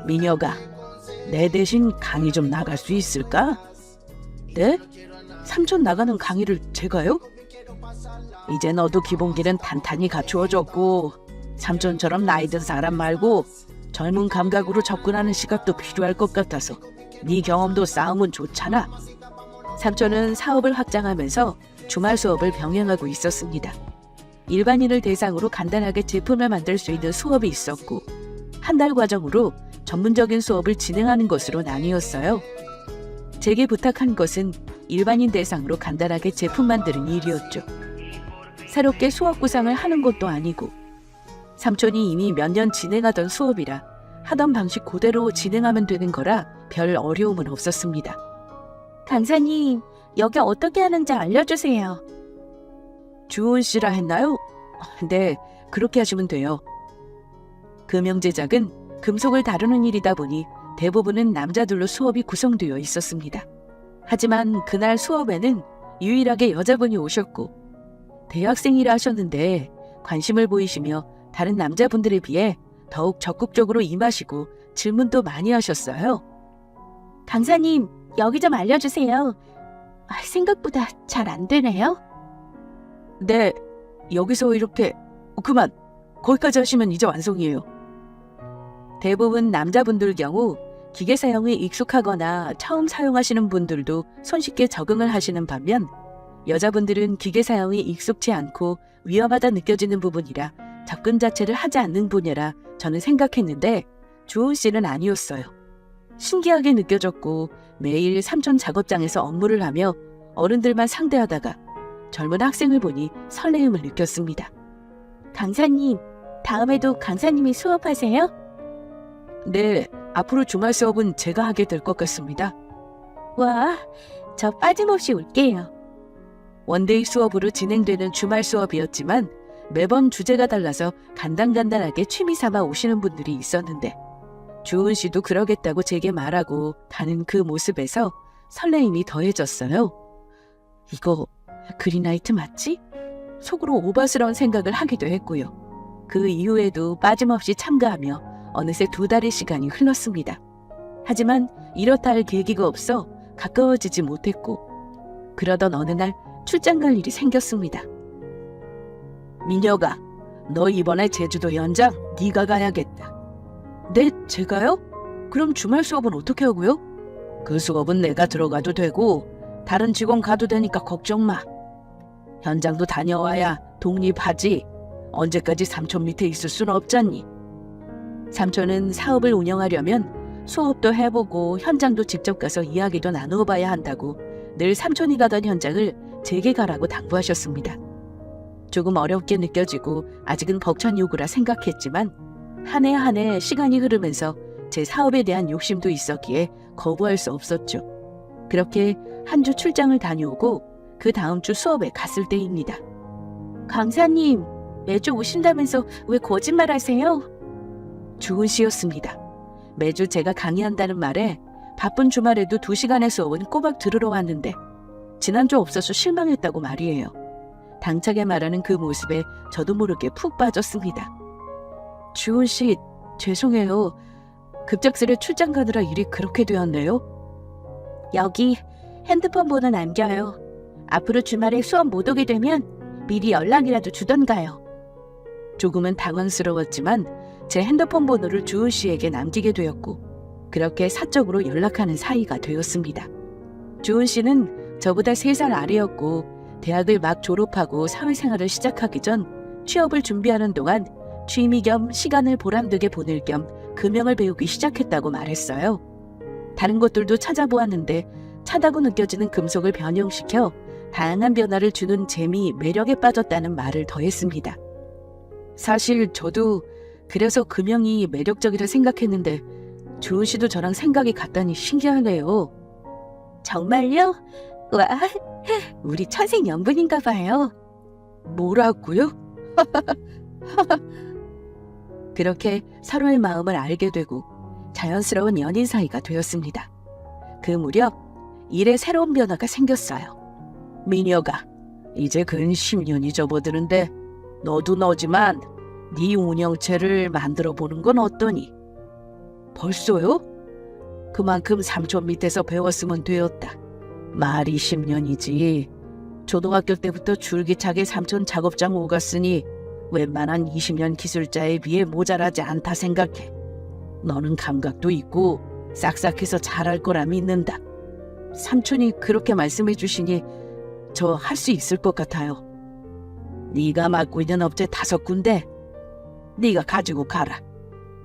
[SPEAKER 1] 미녀가 내 대신 강의 좀 나갈 수 있을까? 네? 삼촌 나가는 강의를 제가요? 이제 너도 기본기는 탄탄히 갖추어졌고 삼촌처럼 나이 든 사람 말고 젊은 감각으로 접근하는 시각도 필요할 것 같아서 네 경험도 쌓으면 좋잖아. 삼촌은 사업을 확장하면서 주말 수업을 병행하고 있었습니다. 일반인을 대상으로 간단하게 제품을 만들 수 있는 수업이 있었고 한 달 과정으로 전문적인 수업을 진행하는 것으로 나뉘었어요. 제게 부탁한 것은 일반인 대상으로 간단하게 제품 만드는 일이었죠. 새롭게 수업 구상을 하는 것도 아니고 삼촌이 이미 몇 년 진행하던 수업이라 하던 방식 그대로 진행하면 되는 거라 별 어려움은 없었습니다. 강사님, 여기 어떻게 하는지 알려주세요. 주은 씨라 했나요? 네, 그렇게 하시면 돼요. 금형 제작은 금속을 다루는 일이다 보니 대부분은 남자들로 수업이 구성되어 있었습니다. 하지만 그날 수업에는 유일하게 여자분이 오셨고 대학생이라 하셨는데 관심을 보이시며 다른 남자분들에 비해 더욱 적극적으로 임하시고 질문도 많이 하셨어요. 강사님, 여기 좀 알려주세요. 생각보다 잘 안 되네요. 네, 여기서 이렇게 그만. 거기까지 하시면 이제 완성이에요. 대부분 남자분들 경우 기계 사용이 익숙하거나 처음 사용하시는 분들도 손쉽게 적응을 하시는 반면 여자분들은 기계 사용이 익숙치 않고 위험하다 느껴지는 부분이라 접근 자체를 하지 않는 분야라 저는 생각했는데 주은 씨는 아니었어요. 신기하게 느껴졌고 매일 삼촌 작업장에서 업무를 하며 어른들만 상대하다가 젊은 학생을 보니 설레임을 느꼈습니다. 강사님, 다음에도 강사님이 수업하세요? 네, 앞으로 주말 수업은 제가 하게 될 것 같습니다. 와, 저 빠짐없이 올게요. 원데이 수업으로 진행되는 주말 수업이었지만 매번 주제가 달라서 간단하게 취미 삼아 오시는 분들이 있었는데 주은 씨도 그러겠다고 제게 말하고 가는 그 모습에서 설레임이 더해졌어요. 이거 그린라이트 맞지? 속으로 오바스러운 생각을 하기도 했고요. 그 이후에도 빠짐없이 참가하며 어느새 2달의 시간이 흘렀습니다. 하지만 이렇다 할 계기가 없어 가까워지지 못했고 그러던 어느 날 출장 갈 일이 생겼습니다. 민혁아, 너 이번에 제주도 연장 네가 가야겠다. 네, 제가요? 그럼 주말 수업은 어떻게 하고요? 그 수업은 내가 들어가도 되고 다른 직원 가도 되니까 걱정 마. 현장도 다녀와야 독립하지. 언제까지 삼촌 밑에 있을 순 없잖니. 삼촌은 사업을 운영하려면 수업도 해보고 현장도 직접 가서 이야기도 나누어봐야 한다고 늘 삼촌이 가던 현장을 제게 가라고 당부하셨습니다. 조금 어렵게 느껴지고 아직은 벅찬 요구라 생각했지만 한 해 한 해 시간이 흐르면서 제 사업에 대한 욕심도 있었기에 거부할 수 없었죠. 그렇게 한 주 출장을 다녀오고 그 다음 주 수업에 갔을 때입니다. 강사님, 매주 오신다면서 왜 거짓말하세요? 주은 씨였습니다. 매주 제가 강의한다는 말에 바쁜 주말에도 2시간의 수업은 꼬박 들으러 왔는데 지난주 없어서 실망했다고 말이에요. 당차게 말하는 그 모습에 저도 모르게 푹 빠졌습니다. 주은 씨, 죄송해요. 급작스레 출장 가느라 일이 그렇게 되었네요. 여기 핸드폰 번호 남겨요. 앞으로 주말에 수업 못 오게 되면 미리 연락이라도 주던가요. 조금은 당황스러웠지만 제 핸드폰 번호를 주은 씨에게 남기게 되었고 그렇게 사적으로 연락하는 사이가 되었습니다. 주은 씨는 저보다 3살 아래였고 대학을 막 졸업하고 사회생활을 시작하기 전 취업을 준비하는 동안 취미 겸 시간을 보람되게 보낼 겸 금형을 배우기 시작했다고 말했어요. 다른 것들도 찾아보았는데 차다고 느껴지는 금속을 변형시켜 다양한 변화를 주는 재미, 매력에 빠졌다는 말을 더했습니다. 사실 저도 그래서 금형이 매력적이라 생각했는데 주은 씨도 저랑 생각이 같다니 신기하네요. 정말요? 와, 우리 천생연분인가 봐요. 뭐라고요? 그렇게 서로의 마음을 알게 되고 자연스러운 연인 사이가 되었습니다. 그 무렵 일에 새로운 변화가 생겼어요. 민혁아, 이제 근 10년이 접어드는데 너도 너지만 네 운영체를 만들어 보는 건 어떠니? 벌써요? 그만큼 삼촌 밑에서 배웠으면 되었다. 말이 10년이지. 초등학교 때부터 줄기차게 삼촌 작업장 오갔으니 웬만한 20년 기술자에 비해 모자라지 않다 생각해. 너는 감각도 있고 싹싹해서 잘할 거라 믿는다. 삼촌이 그렇게 말씀해 주시니 저 할 수 있을 것 같아요. 네가 맡고 있는 업체 5군데 네가 가지고 가라.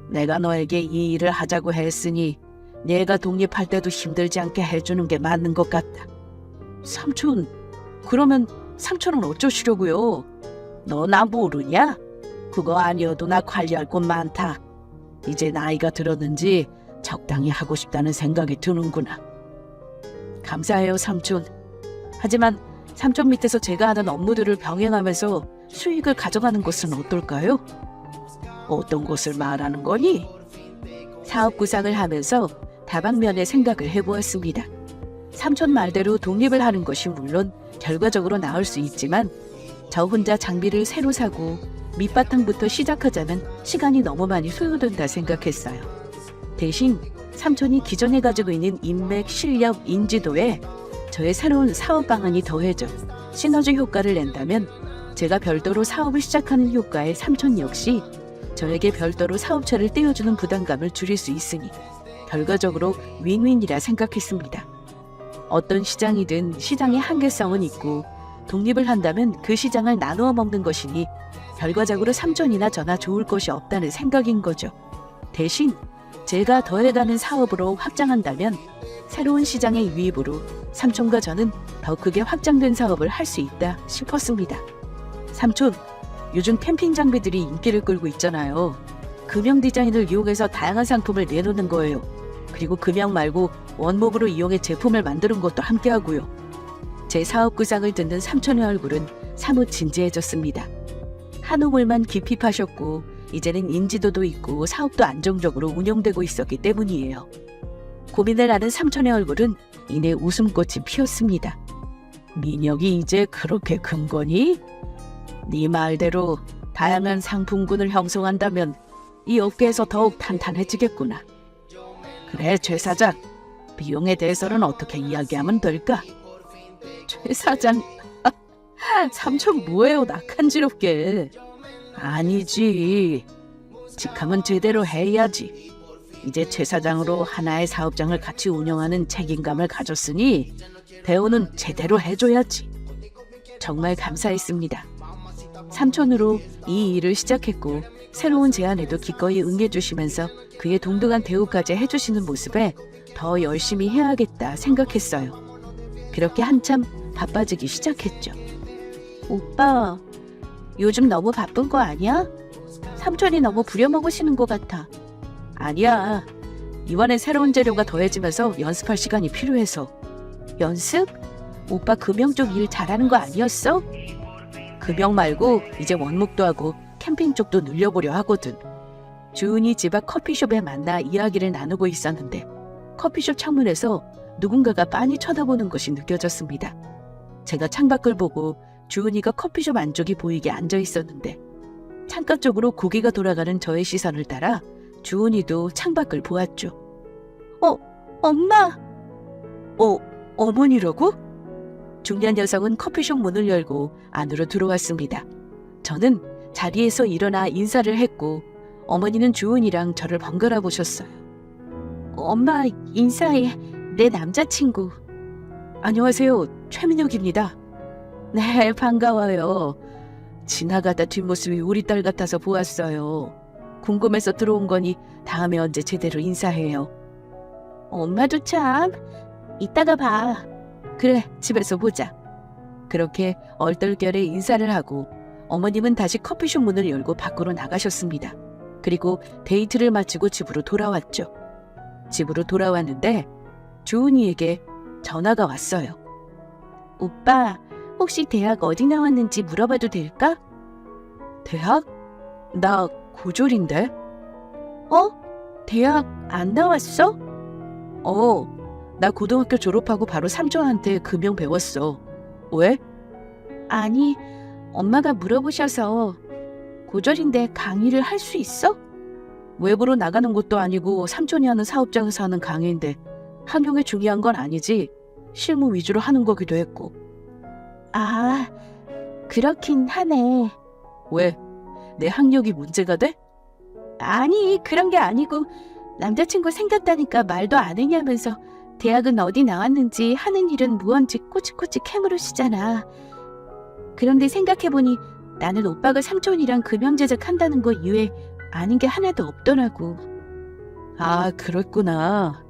[SPEAKER 1] 내가 너에게 이 일을 하자고 했으니 내가 독립할 때도 힘들지 않게 해주는 게 맞는 것 같다. 삼촌, 그러면 삼촌은 어쩌시려고요? 너 나 모르냐? 그거 아니어도 나 관리할 것 많다. 이제 나이가 들었는지 적당히 하고 싶다는 생각이 드는구나. 감사해요, 삼촌. 하지만 삼촌 밑에서 제가 하는 업무들을 병행하면서 수익을 가져가는 것은 어떨까요? 어떤 것을 말하는 거니? 사업 구상을 하면서 다방면의 생각을 해보았습니다. 삼촌 말대로 독립을 하는 것이 물론 결과적으로 나을 수 있지만 저 혼자 장비를 새로 사고 밑바탕부터 시작하자면 시간이 너무 많이 소요된다 생각했어요. 대신 삼촌이 기존에 가지고 있는 인맥, 실력, 인지도에 저의 새로운 사업 방안이 더해져 시너지 효과를 낸다면 제가 별도로 사업을 시작하는 효과에 삼촌 역시 저에게 별도로 사업체를 떼어주는 부담감을 줄일 수 있으니 결과적으로 윈윈이라 생각했습니다. 어떤 시장이든 시장의 한계성은 있고 독립을 한다면 그 시장을 나누어 먹는 것이니 결과적으로 삼촌이나 저나 좋을 것이 없다는 생각인 거죠. 대신 제가 더해가는 사업으로 확장한다면 새로운 시장의 유입으로 삼촌과 저는 더 크게 확장된 사업을 할 수 있다 싶었습니다. 삼촌, 요즘 캠핑 장비들이 인기를 끌고 있잖아요. 금형 디자인을 이용해서 다양한 상품을 내놓는 거예요. 그리고 금형 말고 원목으로 이용해 제품을 만드는 것도 함께 하고요. 제 사업 구상을 듣는 삼촌의 얼굴은 사뭇 진지해졌습니다. 한우물만 깊이 파셨고 이제는 인지도도 있고 사업도 안정적으로 운영되고 있었기 때문이에요. 고민을 하는 삼촌의 얼굴은 이내 웃음꽃이 피었습니다. 민혁이 이제 그렇게 큰 거니? 네 말대로 다양한 상품군을 형성한다면 이 업계에서 더욱 탄탄해지겠구나. 그래, 최 사장. 비용에 대해서는 어떻게 이야기하면 될까? 최 사장, 삼촌 뭐예요, 낙한지럽게. 아니지. 직함은 제대로 해야지. 이제 최 사장으로 하나의 사업장을 같이 운영하는 책임감을 가졌으니 대우는 제대로 해줘야지. 정말 감사했습니다. 삼촌으로 이 일을 시작했고 새로운 제안에도 기꺼이 응해주시면서 그의 동등한 대우까지 해주시는 모습에 더 열심히 해야겠다 생각했어요. 그렇게 한참 바빠지기 시작했죠. 오빠, 요즘 너무 바쁜 거 아니야? 삼촌이 너무 부려먹으시는 것 같아. 아니야. 이번엔 새로운 재료가 더해지면서 연습할 시간이 필요해서. 연습? 오빠 금형 쪽 일 잘하는 거 아니었어? 금형 말고 이제 원목도 하고 캠핑 쪽도 늘려보려 하거든. 주은이 집 앞 커피숍에 만나 이야기를 나누고 있었는데 커피숍 창문에서 누군가가 빤히 쳐다보는 것이 느껴졌습니다. 제가 창밖을 보고 주은이가 커피숍 안쪽이 보이게 앉아 있었는데 창가 쪽으로 고개가 돌아가는 저의 시선을 따라 주은이도 창밖을 보았죠. 엄마! 어머니라고? 중년 여성은 커피숍 문을 열고 안으로 들어왔습니다. 저는 자리에서 일어나 인사를 했고 어머니는 주은이랑 저를 번갈아 보셨어요. 엄마, 인사해. 내 남자친구. 안녕하세요. 최민혁입니다. 네, 반가워요. 지나가다 뒷모습이 우리 딸 같아서 보았어요. 궁금해서 들어온 거니 다음에 언제 제대로 인사해요. 엄마도 참. 이따가 봐. 그래, 집에서 보자. 그렇게 얼떨결에 인사를 하고 어머님은 다시 커피숍 문을 열고 밖으로 나가셨습니다. 그리고 데이트를 마치고 집으로 돌아왔죠. 집으로 돌아왔는데 주은이에게 전화가 왔어요. 오빠, 혹시 대학 어디 나왔는지 물어봐도 될까? 대학? 나 고졸인데? 대학 안 나왔어? 나 고등학교 졸업하고 바로 삼촌한테 금형 배웠어. 왜? 아니, 엄마가 물어보셔서. 고졸인데 강의를 할 수 있어? 외부로 나가는 것도 아니고 삼촌이 하는 사업장에서 하는 강의인데 학력이 중요한 건 아니지. 실무 위주로 하는 거기도 했고. 아, 그렇긴 하네. 왜? 내 학력이 문제가 돼? 아니, 그런 게 아니고 남자친구 생겼다니까 말도 안 했냐면서 대학은 어디 나왔는지 하는 일은 무언지 꼬치꼬치 캐물으시잖아. 그런데 생각해보니 나는 오빠가 삼촌이랑 금형 제작한다는 거 이외에 아는 게 하나도 없더라고. 아, 그랬구나.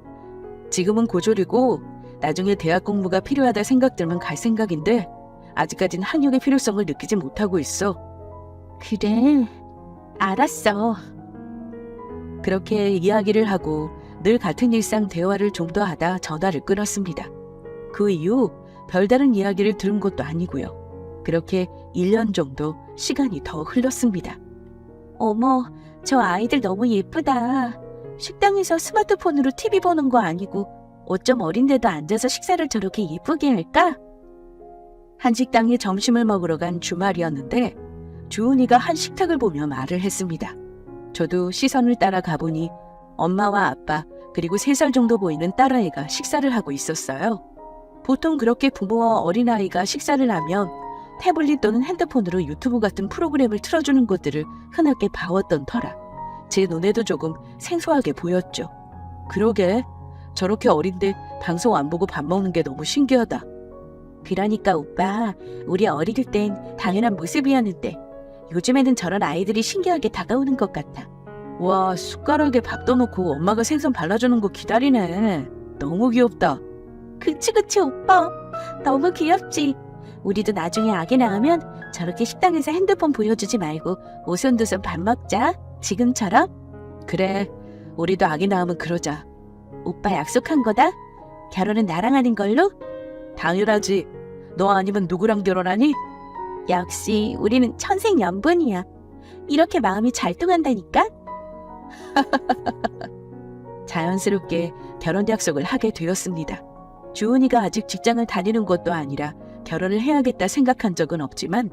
[SPEAKER 1] 지금은 고졸이고 나중에 대학 공부가 필요하다 생각들면 갈 생각인데 아직까진 학력의 필요성을 느끼지 못하고 있어. 그래, 알았어. 그렇게 이야기를 하고 늘 같은 일상 대화를 좀 더 하다 전화를 끊었습니다. 그 이후 별다른 이야기를 들은 것도 아니고요. 그렇게 1년 정도 시간이 더 흘렀습니다. 어머, 저 아이들 너무 예쁘다. 식당에서 스마트폰으로 TV 보는 거 아니고 어쩜 어린 데도 앉아서 식사를 저렇게 예쁘게 할까? 한식당에 점심을 먹으러 간 주말이었는데 주은이가 한 식탁을 보며 말을 했습니다. 저도 시선을 따라 가보니 엄마와 아빠 그리고 3살 정도 보이는 딸아이가 식사를 하고 있었어요. 보통 그렇게 부모와 어린아이가 식사를 하면 태블릿 또는 핸드폰으로 유튜브 같은 프로그램을 틀어주는 것들을 흔하게 봐왔던 터라 제 눈에도 조금 생소하게 보였죠. 그러게, 저렇게 어린데 방송 안 보고 밥 먹는 게 너무 신기하다. 그러니까 오빠, 우리 어릴 땐 당연한 모습이었는데 요즘에는 저런 아이들이 신기하게 다가오는 것 같아. 와, 숟가락에 밥 떠놓고 엄마가 생선 발라주는 거 기다리네. 너무 귀엽다. 그치 오빠, 너무 귀엽지. 우리도 나중에 아기 낳으면 저렇게 식당에서 핸드폰 보여주지 말고 오손도손 밥 먹자. 지금처럼? 그래, 우리도 아기 낳으면 그러자. 오빠 약속한 거다? 결혼은 나랑 하는 걸로? 당연하지. 너 아니면 누구랑 결혼하니? 역시 우리는 천생연분이야. 이렇게 마음이 잘 통한다니까? 자연스럽게 결혼 약속을 하게 되었습니다. 주은이가 아직 직장을 다니는 것도 아니라 결혼을 해야겠다 생각한 적은 없지만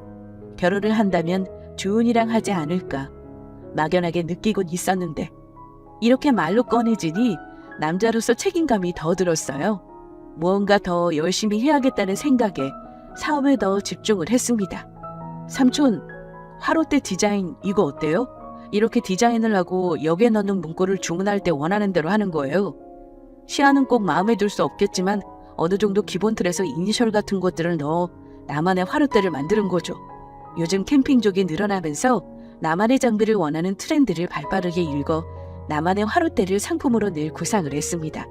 [SPEAKER 1] 결혼을 한다면 주은이랑 하지 않을까 막연하게 느끼곤 있었는데 이렇게 말로 꺼내지니 남자로서 책임감이 더 들었어요. 무언가 더 열심히 해야겠다는 생각에 사업에 더 집중을 했습니다. 삼촌, 화롯대 디자인 이거 어때요? 이렇게 디자인을 하고 여기에 넣는 문구를 주문할 때 원하는 대로 하는 거예요. 시야는 꼭 마음에 들 수 없겠지만 어느 정도 기본 틀에서 이니셜 같은 것들을 넣어 나만의 화롯대를 만드는 거죠. 요즘 캠핑족이 늘어나면서 나만의 장비를 원하는 트렌드를 발빠르게 읽어 나만의 화롯대를 상품으로 늘 구상을 했습니다.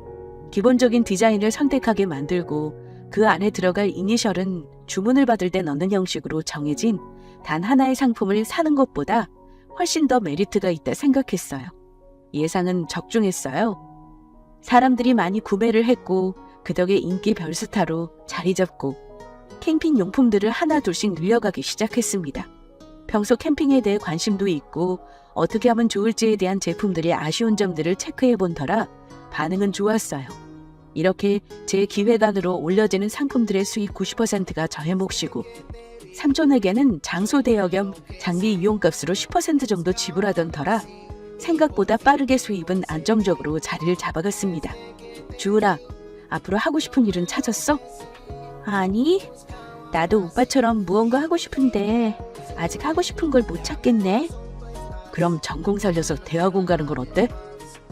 [SPEAKER 1] 기본적인 디자인을 선택하게 만들고 그 안에 들어갈 이니셜은 주문을 받을 때 넣는 형식으로 정해진 단 하나의 상품을 사는 것보다 훨씬 더 메리트가 있다 생각했어요. 예상은 적중했어요. 사람들이 많이 구매를 했고 그 덕에 인기 별스타로 자리 잡고 캠핑 용품들을 하나 둘씩 늘려가기 시작했습니다. 평소 캠핑에 대해 관심도 있고 어떻게 하면 좋을지에 대한 제품들의 아쉬운 점들을 체크해 본 터라 반응은 좋았어요. 이렇게 제 기획안으로 올려지는 상품들의 수익 90%가 저의 몫이고 삼촌에게는 장소 대여 겸 장비 이용값으로 10% 정도 지불하던 터라 생각보다 빠르게 수입은 안정적으로 자리를 잡아갔습니다. 주은아, 앞으로 하고 싶은 일은 찾았어? 아니, 나도 오빠처럼 무언가 하고 싶은데 아직 하고 싶은 걸 못 찾겠네. 그럼 전공 살려서 대학원 가는 건 어때?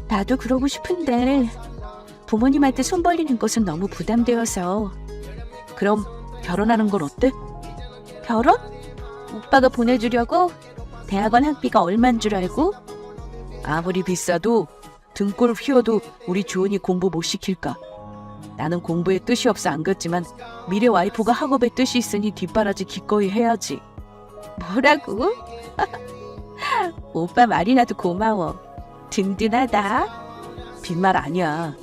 [SPEAKER 1] 나도 그러고 싶은데 부모님한테 손 벌리는 것은 너무 부담되어서. 그럼 결혼하는 건 어때? 결혼? 오빠가 보내주려고? 대학원 학비가 얼만 줄 알고? 아무리 비싸도 등골 휘어도 우리 주은이 공부 못 시킬까? 나는 공부에 뜻이 없어 안 갔지만 미래 와이프가 학업에 뜻이 있으니 뒷바라지 기꺼이 해야지. 뭐라고? 오빠 말이라도 고마워. 든든하다. 빈말 아니야.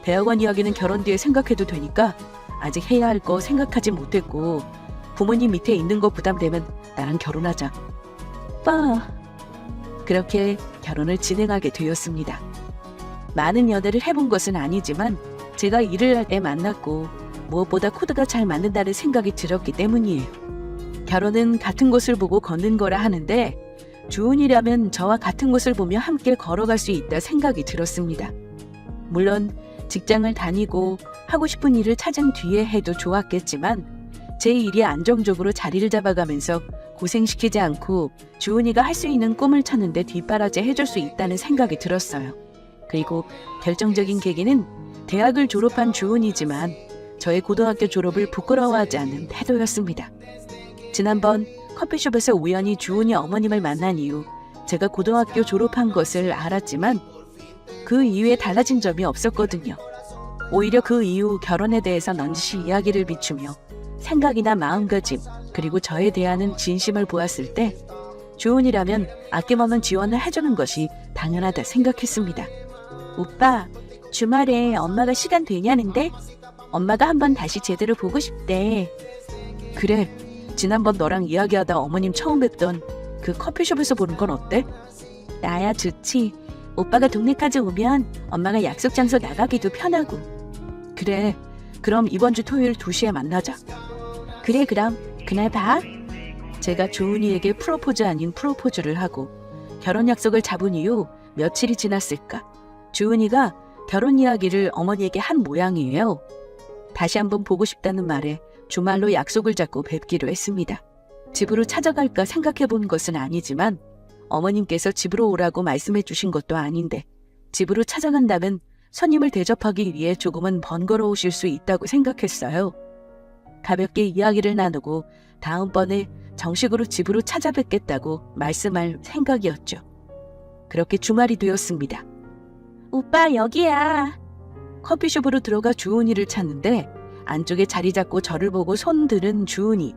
[SPEAKER 1] 대학원 이야기는 결혼 뒤에 생각해도 되니까 아직 해야 할 거 생각하지 못했고 부모님 밑에 있는 거 부담되면 나랑 결혼하자. 오빠. 그렇게 결혼을 진행하게 되었습니다. 많은 연애를 해본 것은 아니지만 제가 일을 할 때 만났고 무엇보다 코드가 잘 맞는다는 생각이 들었기 때문이에요. 결혼은 같은 곳을 보고 걷는 거라 하는데 주은이라면 저와 같은 곳을 보며 함께 걸어갈 수 있다 생각이 들었습니다. 물론 직장을 다니고 하고 싶은 일을 찾은 뒤에 해도 좋았겠지만 제 일이 안정적으로 자리를 잡아가면서 고생시키지 않고 주은이가 할 수 있는 꿈을 찾는데 뒷바라지 해줄 수 있다는 생각이 들었어요. 그리고 결정적인 계기는 대학을 졸업한 주은이지만 저의 고등학교 졸업을 부끄러워하지 않는 태도였습니다. 지난번 커피숍에서 우연히 주은이 어머님을 만난 이후 제가 고등학교 졸업한 것을 알았지만 그 이후에 달라진 점이 없었거든요. 오히려 그 이후 결혼에 대해서 넌지시 이야기를 비추며 생각이나 마음가짐 그리고 저에 대한 진심을 보았을 때 주은이라면 아낌없는 지원을 해주는 것이 당연하다 생각했습니다. 오빠, 주말에 엄마가 시간 되냐는데? 엄마가 한번 다시 제대로 보고 싶대. 그래, 지난번 너랑 이야기하다 어머님 처음 뵙던 그 커피숍에서 보는 건 어때? 나야 좋지. 오빠가 동네까지 오면 엄마가 약속 장소 나가기도 편하고. 그래, 그럼 이번 주 토요일 2시에 만나자. 그래, 그럼 그날 봐. 제가 주은이에게 프로포즈 아닌 프로포즈를 하고 결혼 약속을 잡은 이후 며칠이 지났을까. 주은이가 결혼 이야기를 어머니에게 한 모양이에요. 다시 한번 보고 싶다는 말에 주말로 약속을 잡고 뵙기로 했습니다. 집으로 찾아갈까 생각해 본 것은 아니지만 어머님께서 집으로 오라고 말씀해 주신 것도 아닌데 집으로 찾아간다면 손님을 대접하기 위해 조금은 번거로우실 수 있다고 생각했어요. 가볍게 이야기를 나누고 다음번에 정식으로 집으로 찾아뵙겠다고 말씀할 생각이었죠. 그렇게 주말이 되었습니다. 오빠 여기야. 커피숍으로 들어가 주은이를 찾는데 안쪽에 자리 잡고 저를 보고 손 드는 주은이.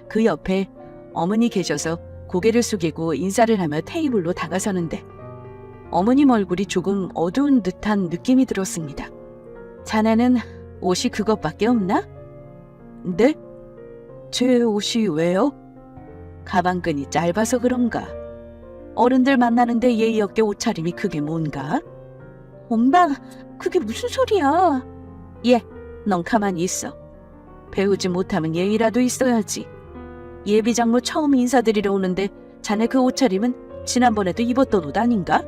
[SPEAKER 1] 그 옆에 어머니 계셔서 고개를 숙이고 인사를 하며 테이블로 다가서는데 어머님 얼굴이 조금 어두운 듯한 느낌이 들었습니다. 자네는 옷이 그것밖에 없나? 네? 제 옷이 왜요? 가방끈이 짧아서 그런가? 어른들 만나는데 예의 없게 옷차림이 그게 뭔가? 엄마, 그게 무슨 소리야? 예, 넌 가만히 있어. 배우지 못하면 예의라도 있어야지. 예비 장모 처음 인사드리러 오는데 자네 그 옷차림은 지난번에도 입었던 옷 아닌가?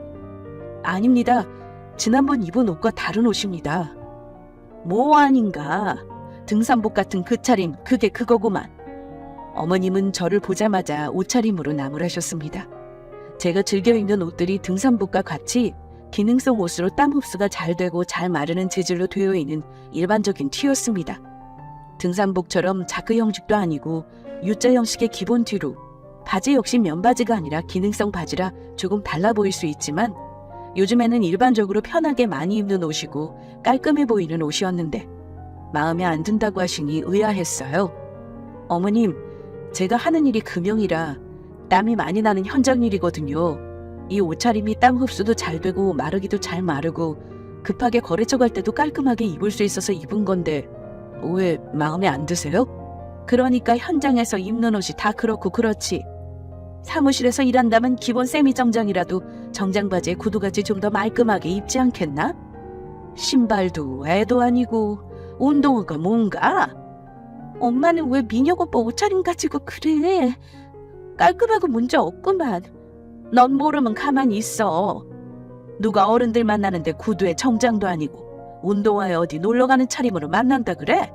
[SPEAKER 1] 아닙니다. 지난번 입은 옷과 다른 옷입니다. 뭐 아닌가? 등산복 같은 그 차림, 그게 그거구만. 어머님은 저를 보자마자 옷차림으로 나무라셨습니다. 제가 즐겨 입는 옷들이 등산복과 같이 기능성 옷으로 땀 흡수가 잘 되고 잘 마르는 재질로 되어 있는 일반적인 티였습니다. 등산복처럼 자크 형식도 아니고 U자 형식의 기본 티로 바지 역시 면바지가 아니라 기능성 바지라 조금 달라 보일 수 있지만 요즘에는 일반적으로 편하게 많이 입는 옷이고 깔끔해 보이는 옷이었는데 마음에 안 든다고 하시니 의아했어요. 어머님, 제가 하는 일이 금형이라 땀이 많이 나는 현장 일이거든요. 이 옷차림이 땀 흡수도 잘 되고 마르기도 잘 마르고 급하게 거래처 갈 때도 깔끔하게 입을 수 있어서 입은 건데 왜 마음에 안 드세요? 그러니까 현장에서 입는 옷이 다 그렇고 그렇지. 사무실에서 일한다면 기본 세미 정장이라도 정장 바지에 구두같이 좀 더 말끔하게 입지 않겠나? 신발도 애도 아니고 운동화가 뭔가? 엄마는 왜 민혁 오빠 옷차림 가지고 그래? 깔끔하고 문제 없구만. 넌 모르면 가만히 있어. 누가 어른들 만나는데 구두에 정장도 아니고 운동화에 어디 놀러가는 차림으로 만난다 그래?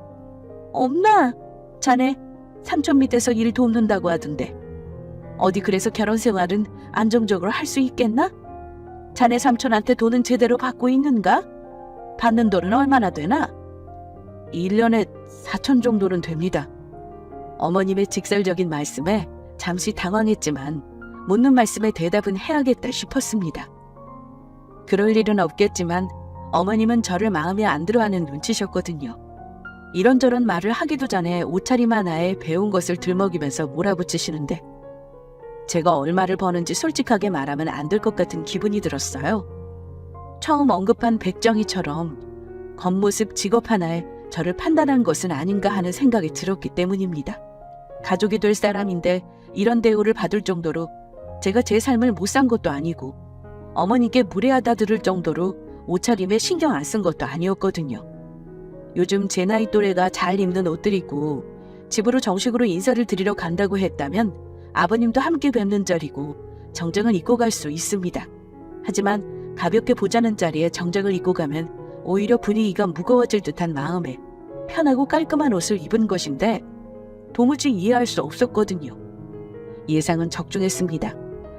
[SPEAKER 1] 엄마, 자네 삼촌 밑에서 일 돕는다고 하던데 어디 그래서 결혼 생활은 안정적으로 할 수 있겠나? 자네 삼촌한테 돈은 제대로 받고 있는가? 받는 돈은 얼마나 되나? 1년에 4천 정도는 됩니다. 어머님의 직설적인 말씀에 잠시 당황했지만 묻는 말씀에 대답은 해야겠다 싶었습니다. 그럴 일은 없겠지만 어머님은 저를 마음에 안 들어하는 눈치셨거든요. 이런저런 말을 하기도 전에 옷차림 하나에 배운 것을 들먹이면서 몰아붙이시는데 제가 얼마를 버는지 솔직하게 말하면 안 될 것 같은 기분이 들었어요. 처음 언급한 백정희처럼 겉모습 직업 하나에 저를 판단한 것은 아닌가 하는 생각이 들었기 때문입니다. 가족이 될 사람인데 이런 대우를 받을 정도로 제가 제 삶을 못 산 것도 아니고 어머니께 무례하다 들을 정도로 옷차림에 신경 안 쓴 것도 아니었거든요. 요즘 제 나이 또래가 잘 입는 옷들 입고 집으로 정식으로 인사를 드리러 간다고 했다면 아버님도 함께 뵙는 자리고 정장을 입고 갈 수 있습니다. 하지만 가볍게 보자는 자리에 정장을 입고 가면 오히려 분위기가 무거워질 듯한 마음에 편하고 깔끔한 옷을 입은 것인데 도무지 이해할 수 없었거든요. 예상은 적중했습니다.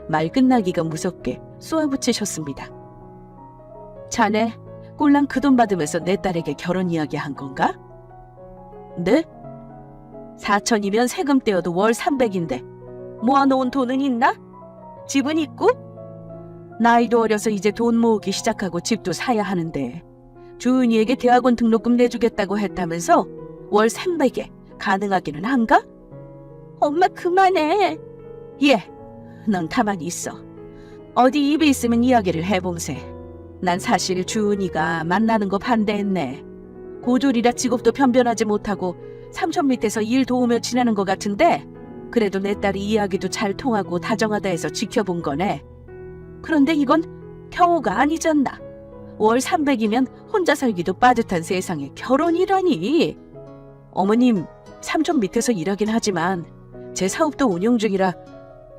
[SPEAKER 1] 말 끝나기가 무섭게 쏘아붙이셨습니다. 자네 꼴랑 그 돈 받으면서 내 딸에게 결혼 이야기 한 건가? 네? 4천이면 세금 떼어도 월 300인데 모아놓은 돈은 있나? 집은 있고? 나이도 어려서 이제 돈 모으기 시작하고 집도 사야 하는데 주은이에게 대학원 등록금 내주겠다고 했다면서 월 300에 가능하기는 한가? 엄마 그만해. 예, 넌 가만히 있어. 어디 입이 있으면 이야기를 해봄세. 난 사실 주은이가 만나는 거 반대했네. 고졸이라 직업도 변변하지 못하고 삼촌 밑에서 일 도우며 지내는 것 같은데 그래도 내 딸이 이야기도 잘 통하고 다정하다 해서 지켜본 거네. 그런데 이건 경우가 아니잖나. 월 300이면 혼자 살기도 빠듯한 세상에 결혼이라니. 어머님, 삼촌 밑에서 일하긴 하지만 제 사업도 운영 중이라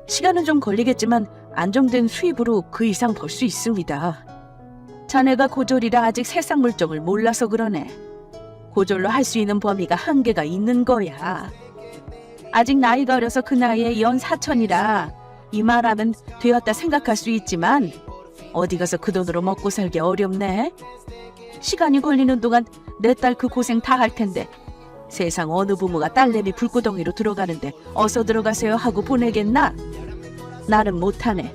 [SPEAKER 1] 시간은 좀 걸리겠지만 안정된 수입으로 그 이상 벌 수 있습니다. 자네가 고졸이라 아직 세상 물정을 몰라서 그러네. 고졸로 할 수 있는 범위가 한계가 있는 거야. 아직 나이가 어려서 그 나이에 연 사촌이라 이 말하면 되었다 생각할 수 있지만 어디 가서 그 돈으로 먹고 살기 어렵네. 시간이 걸리는 동안 내 딸 그 고생 다 할 텐데 세상 어느 부모가 딸내미 불구덩이로 들어가는데 어서 들어가세요 하고 보내겠나? 나는 못하네.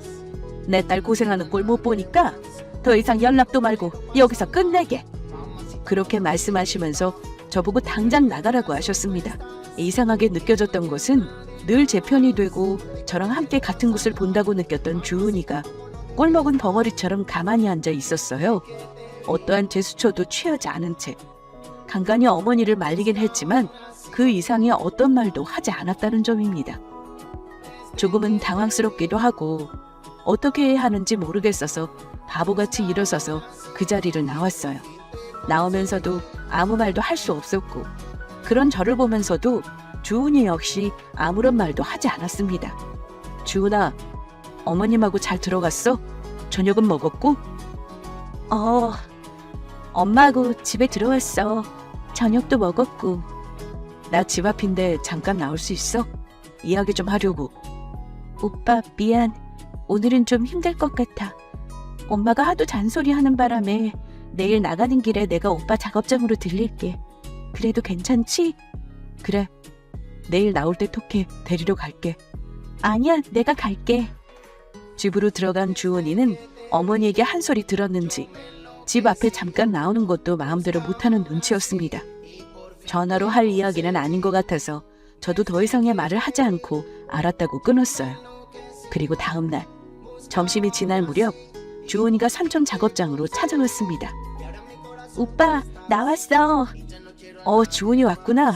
[SPEAKER 1] 내 딸 고생하는 꼴 못 보니까 더 이상 연락도 말고 여기서 끝내게. 그렇게 말씀하시면서 저보고 당장 나가라고 하셨습니다. 이상하게 느껴졌던 것은 늘 제 편이 되고 저랑 함께 같은 곳을 본다고 느꼈던 주은이가 꼴먹은 벙어리처럼 가만히 앉아 있었어요. 어떠한 제스처도 취하지 않은 채 간간히 어머니를 말리긴 했지만 그 이상의 어떤 말도 하지 않았다는 점입니다. 조금은 당황스럽기도 하고 어떻게 해야 하는지 모르겠어서 바보같이 일어서서 그 자리를 나왔어요. 나오면서도 아무 말도 할 수 없었고 그런 저를 보면서도 주은이 역시 아무런 말도 하지 않았습니다. 주은아, 어머님하고 잘 들어갔어? 저녁은 먹었고? 엄마하고 집에 들어왔어. 저녁도 먹었고. 나 집 앞인데 잠깐 나올 수 있어? 이야기 좀 하려고. 오빠 미안. 오늘은 좀 힘들 것 같아. 엄마가 하도 잔소리하는 바람에 내일 나가는 길에 내가 오빠 작업장으로 들릴게. 그래도 괜찮지? 그래. 내일 나올 때 톡해. 데리러 갈게. 아니야, 내가 갈게. 집으로 들어간 주은이는 어머니에게 한 소리 들었는지 집 앞에 잠깐 나오는 것도 마음대로 못하는 눈치였습니다. 전화로 할 이야기는 아닌 것 같아서 저도 더 이상의 말을 하지 않고 알았다고 끊었어요. 그리고 다음 날 점심이 지날 무렵 주은이가 삼촌 작업장으로 찾아왔습니다. 오빠, 나왔어. 주은이 왔구나.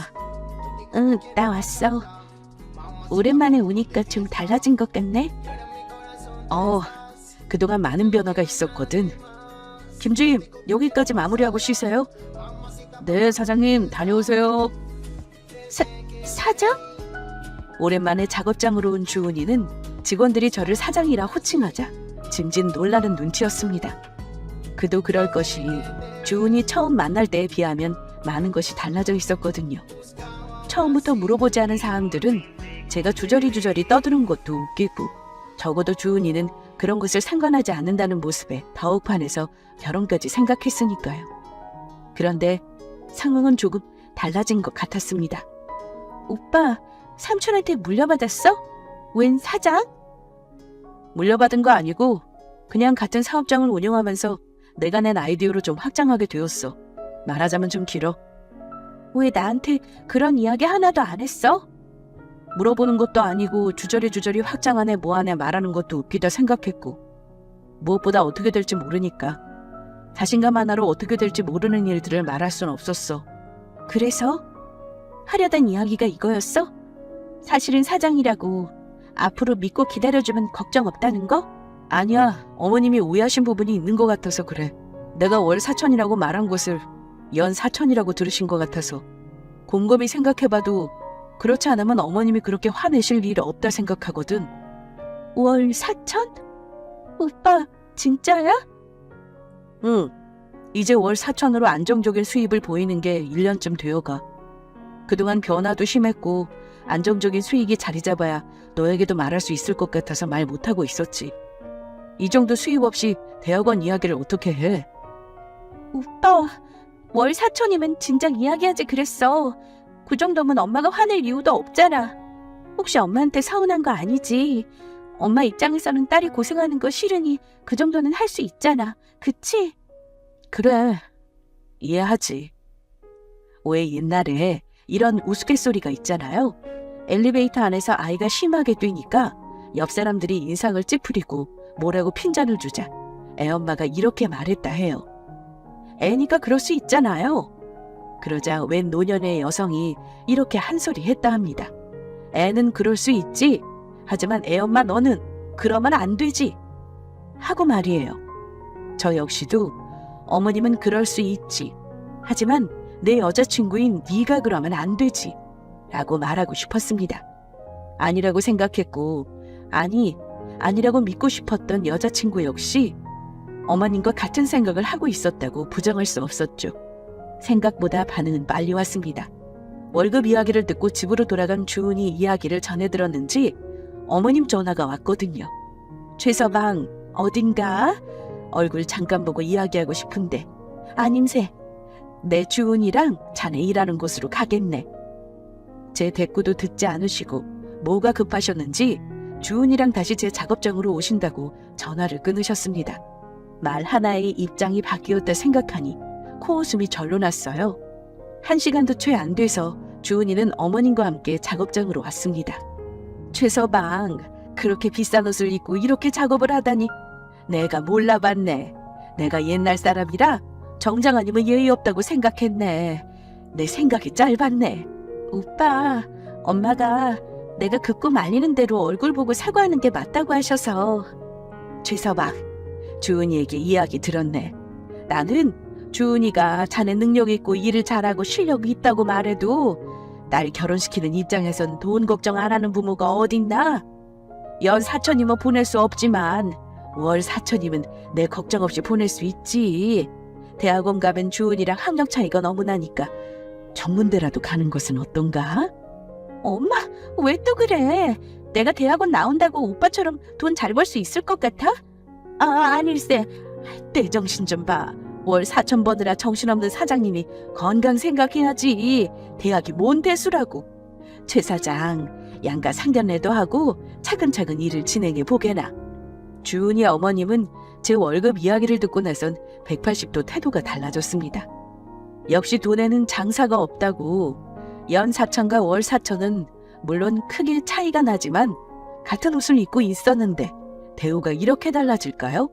[SPEAKER 1] 응, 나 왔어. 오랜만에 오니까 좀 달라진 것 같네. 그동안 많은 변화가 있었거든. 김주임, 여기까지 마무리하고 쉬세요. 네, 사장님, 다녀오세요. 사장? 오랜만에 작업장으로 온 주은이는 직원들이 저를 사장이라 호칭하자 짐짓 놀라는 눈치였습니다. 그도 그럴 것이 주은이 처음 만날 때에 비하면 많은 것이 달라져 있었거든요. 처음부터 물어보지 않은 사항들은 제가 주저리 떠드는 것도 웃기고 적어도 주은이는 그런 것을 상관하지 않는다는 모습에 더욱 반해서 결혼까지 생각했으니까요. 그런데 상황은 조금 달라진 것 같았습니다. 오빠, 삼촌한테 물려받았어? 웬 사장? 물려받은 거 아니고 그냥 같은 사업장을 운영하면서 내가 낸 아이디어로 좀 확장하게 되었어. 말하자면 좀 길어. 왜 나한테 그런 이야기 하나도 안 했어? 물어보는 것도 아니고 주저리 확장하네 뭐하네 말하는 것도 웃기다 생각했고 무엇보다 어떻게 될지 모르니까 자신감 하나로 어떻게 될지 모르는 일들을 말할 순 없었어. 그래서? 하려던 이야기가 이거였어? 사실은 사장이라고 앞으로 믿고 기다려주면 걱정 없다는 거? 아니야, 어머님이 오해하신 부분이 있는 것 같아서 그래. 내가 월 사천이라고 말한 것을 연 사천이라고 들으신 것 같아서 곰곰이 생각해봐도 그렇지 않으면 어머님이 그렇게 화내실 일 없다 생각하거든. 월 사천? 오빠, 진짜야? 응, 이제 월 사천으로 안정적인 수입을 보이는 게 1년쯤 되어가. 그동안 변화도 심했고 안정적인 수익이 자리 잡아야 너에게도 말할 수 있을 것 같아서 말 못하고 있었지. 이 정도 수입 없이 대학원 이야기를 어떻게 해? 오빠, 월 사천이면 진작 이야기하지 그랬어. 그 정도면 엄마가 화낼 이유도 없잖아. 혹시 엄마한테 서운한 거 아니지? 엄마 입장에서는 딸이 고생하는 거 싫으니 그 정도는 할 수 있잖아. 그치? 그래, 이해하지. 왜 옛날에 이런 우스갯소리가 있잖아요. 엘리베이터 안에서 아이가 심하게 뛰니까 옆 사람들이 인상을 찌푸리고 뭐라고 핀잔을 주자 애엄마가 이렇게 말했다 해요. 애니까 그럴 수 있잖아요. 그러자 웬 노년의 여성이 이렇게 한 소리 했다 합니다. 애는 그럴 수 있지. 하지만 애엄마 너는 그러면 안 되지. 하고 말이에요. 저 역시도 어머님은 그럴 수 있지. 하지만 내 여자친구인 네가 그러면 안 되지. 라고 말하고 싶었습니다. 아니라고 생각했고 아니라고 믿고 싶었던 여자친구 역시 어머님과 같은 생각을 하고 있었다고 부정할 수 없었죠. 생각보다 반응은 빨리 왔습니다. 월급 이야기를 듣고 집으로 돌아간 주은이 이야기를 전해 들었는지 어머님 전화가 왔거든요. 최서방 어딘가? 얼굴 잠깐 보고 이야기하고 싶은데. 아님새, 내 주은이랑 자네 일하는 곳으로 가겠네. 제 대꾸도 듣지 않으시고 뭐가 급하셨는지 주은이랑 다시 제 작업장으로 오신다고 전화를 끊으셨습니다. 말 하나에 입장이 바뀌었다 생각하니 코웃음이 절로 났어요. 1시간도 채 안 돼서 주은이는 어머님과 함께 작업장으로 왔습니다. 최서방, 그렇게 비싼 옷을 입고 이렇게 작업을 하다니 내가 몰라봤네. 내가 옛날 사람이라 정장 아니면 예의 없다고 생각했네. 내 생각이 짧았네. 오빠, 엄마가 내가 긋고 말리는 대로 얼굴 보고 사과하는 게 맞다고 하셔서. 최서방, 주은이에게 이야기 들었네. 나는 주은이가 자네 능력 있고 일을 잘하고 실력이 있다고 말해도 날 결혼시키는 입장에선 돈 걱정 안 하는 부모가 어딨나? 연 4천이면 보낼 수 없지만 월 4천이면 내 걱정 없이 보낼 수 있지. 대학원 가면 주은이랑 학력 차이가 너무 나니까 전문대라도 가는 것은 어떤가? 엄마, 왜 또 그래? 내가 대학원 나온다고 오빠처럼 돈 잘 벌 수 있을 것 같아? 아닐세. 내 정신 좀 봐. 월 4천 버느라 정신없는 사장님이 건강 생각해야지. 대학이 뭔 대수라고. 최 사장, 양가 상견례도 하고 차근차근 일을 진행해 보게나. 주은이 어머님은 제 월급 이야기를 듣고 나선 180도 태도가 달라졌습니다. 역시 돈에는 장사가 없다고. 연 4천과 월 4천은 물론 크게 차이가 나지만 같은 옷을 입고 있었는데 대우가 이렇게 달라질까요?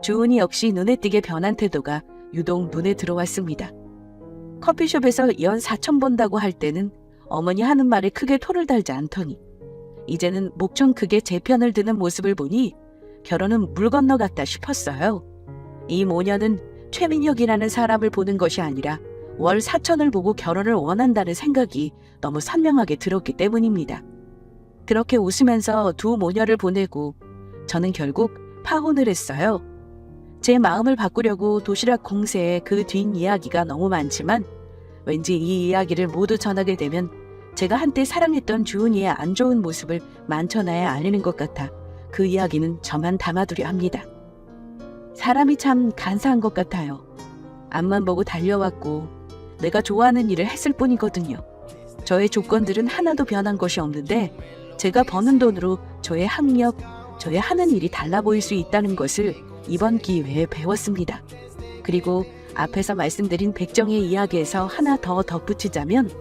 [SPEAKER 1] 주은이 역시 눈에 띄게 변한 태도가 유독 눈에 들어왔습니다. 커피숍에서 연 4천 번다고 할 때는 어머니 하는 말에 크게 토를 달지 않더니 이제는 목청 크게 제 편을 드는 모습을 보니 결혼은 물 건너갔다 싶었어요. 이 모녀는 최민혁이라는 사람을 보는 것이 아니라 월 4천을 보고 결혼을 원한다는 생각이 너무 선명하게 들었기 때문입니다. 그렇게 웃으면서 두 모녀를 보내고 저는 결국 파혼을 했어요. 제 마음을 바꾸려고 도시락 공세에 그 뒷이야기가 너무 많지만 왠지 이 이야기를 모두 전하게 되면 제가 한때 사랑했던 주은이의 안 좋은 모습을 만천하에 알리는 것 같아 그 이야기는 저만 담아두려 합니다. 사람이 참 간사한 것 같아요. 앞만 보고 달려왔고 내가 좋아하는 일을 했을 뿐이거든요. 저의 조건들은 하나도 변한 것이 없는데 제가 버는 돈으로 저의 학력, 저의 하는 일이 달라 보일 수 있다는 것을 이번 기회에 배웠습니다. 그리고 앞에서 말씀드린 백정의 이야기에서 하나 더 덧붙이자면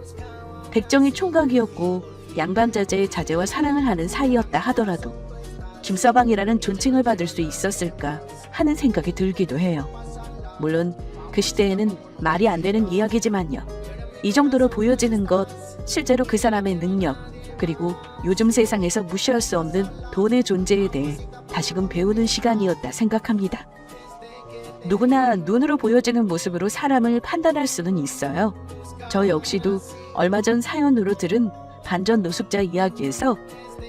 [SPEAKER 1] 백정이 총각이었고 양반자제의 자제와 사랑을 하는 사이였다 하더라도 김서방이라는 존칭을 받을 수 있었을까 하는 생각이 들기도 해요. 물론 그 시대에는 말이 안 되는 이야기지만요. 이 정도로 보여지는 것, 실제로 그 사람의 능력, 그리고 요즘 세상에서 무시할 수 없는 돈의 존재에 대해 다시금 배우는 시간이었다 생각합니다. 누구나 눈으로 보여지는 모습으로 사람을 판단할 수는 있어요. 저 역시도 얼마 전 사연으로 들은 반전 노숙자 이야기에서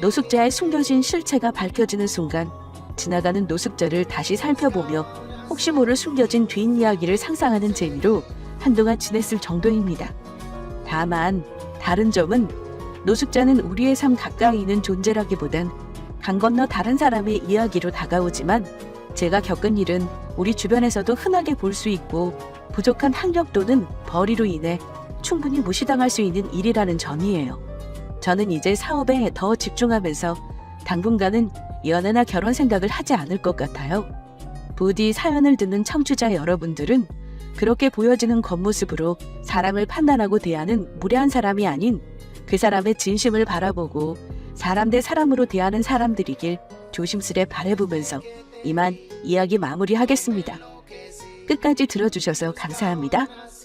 [SPEAKER 1] 노숙자의 숨겨진 실체가 밝혀지는 순간 지나가는 노숙자를 다시 살펴보며 혹시 모를 숨겨진 뒷이야기를 상상하는 재미로 한동안 지냈을 정도입니다. 다만 다른 점은 노숙자는 우리의 삶 가까이 있는 존재라기보단 강 건너 다른 사람의 이야기로 다가오지만 제가 겪은 일은 우리 주변에서도 흔하게 볼 수 있고 부족한 학력 또는 벌이로 인해 충분히 무시당할 수 있는 일이라는 점이에요. 저는 이제 사업에 더 집중하면서 당분간은 연애나 결혼 생각을 하지 않을 것 같아요. 부디 사연을 듣는 청취자 여러분들은 그렇게 보여지는 겉모습으로 사람을 판단하고 대하는 무례한 사람이 아닌 그 사람의 진심을 바라보고 사람 대 사람으로 대하는 사람들이길 조심스레 바라보면서 이만 이야기 마무리하겠습니다. 끝까지 들어주셔서 감사합니다.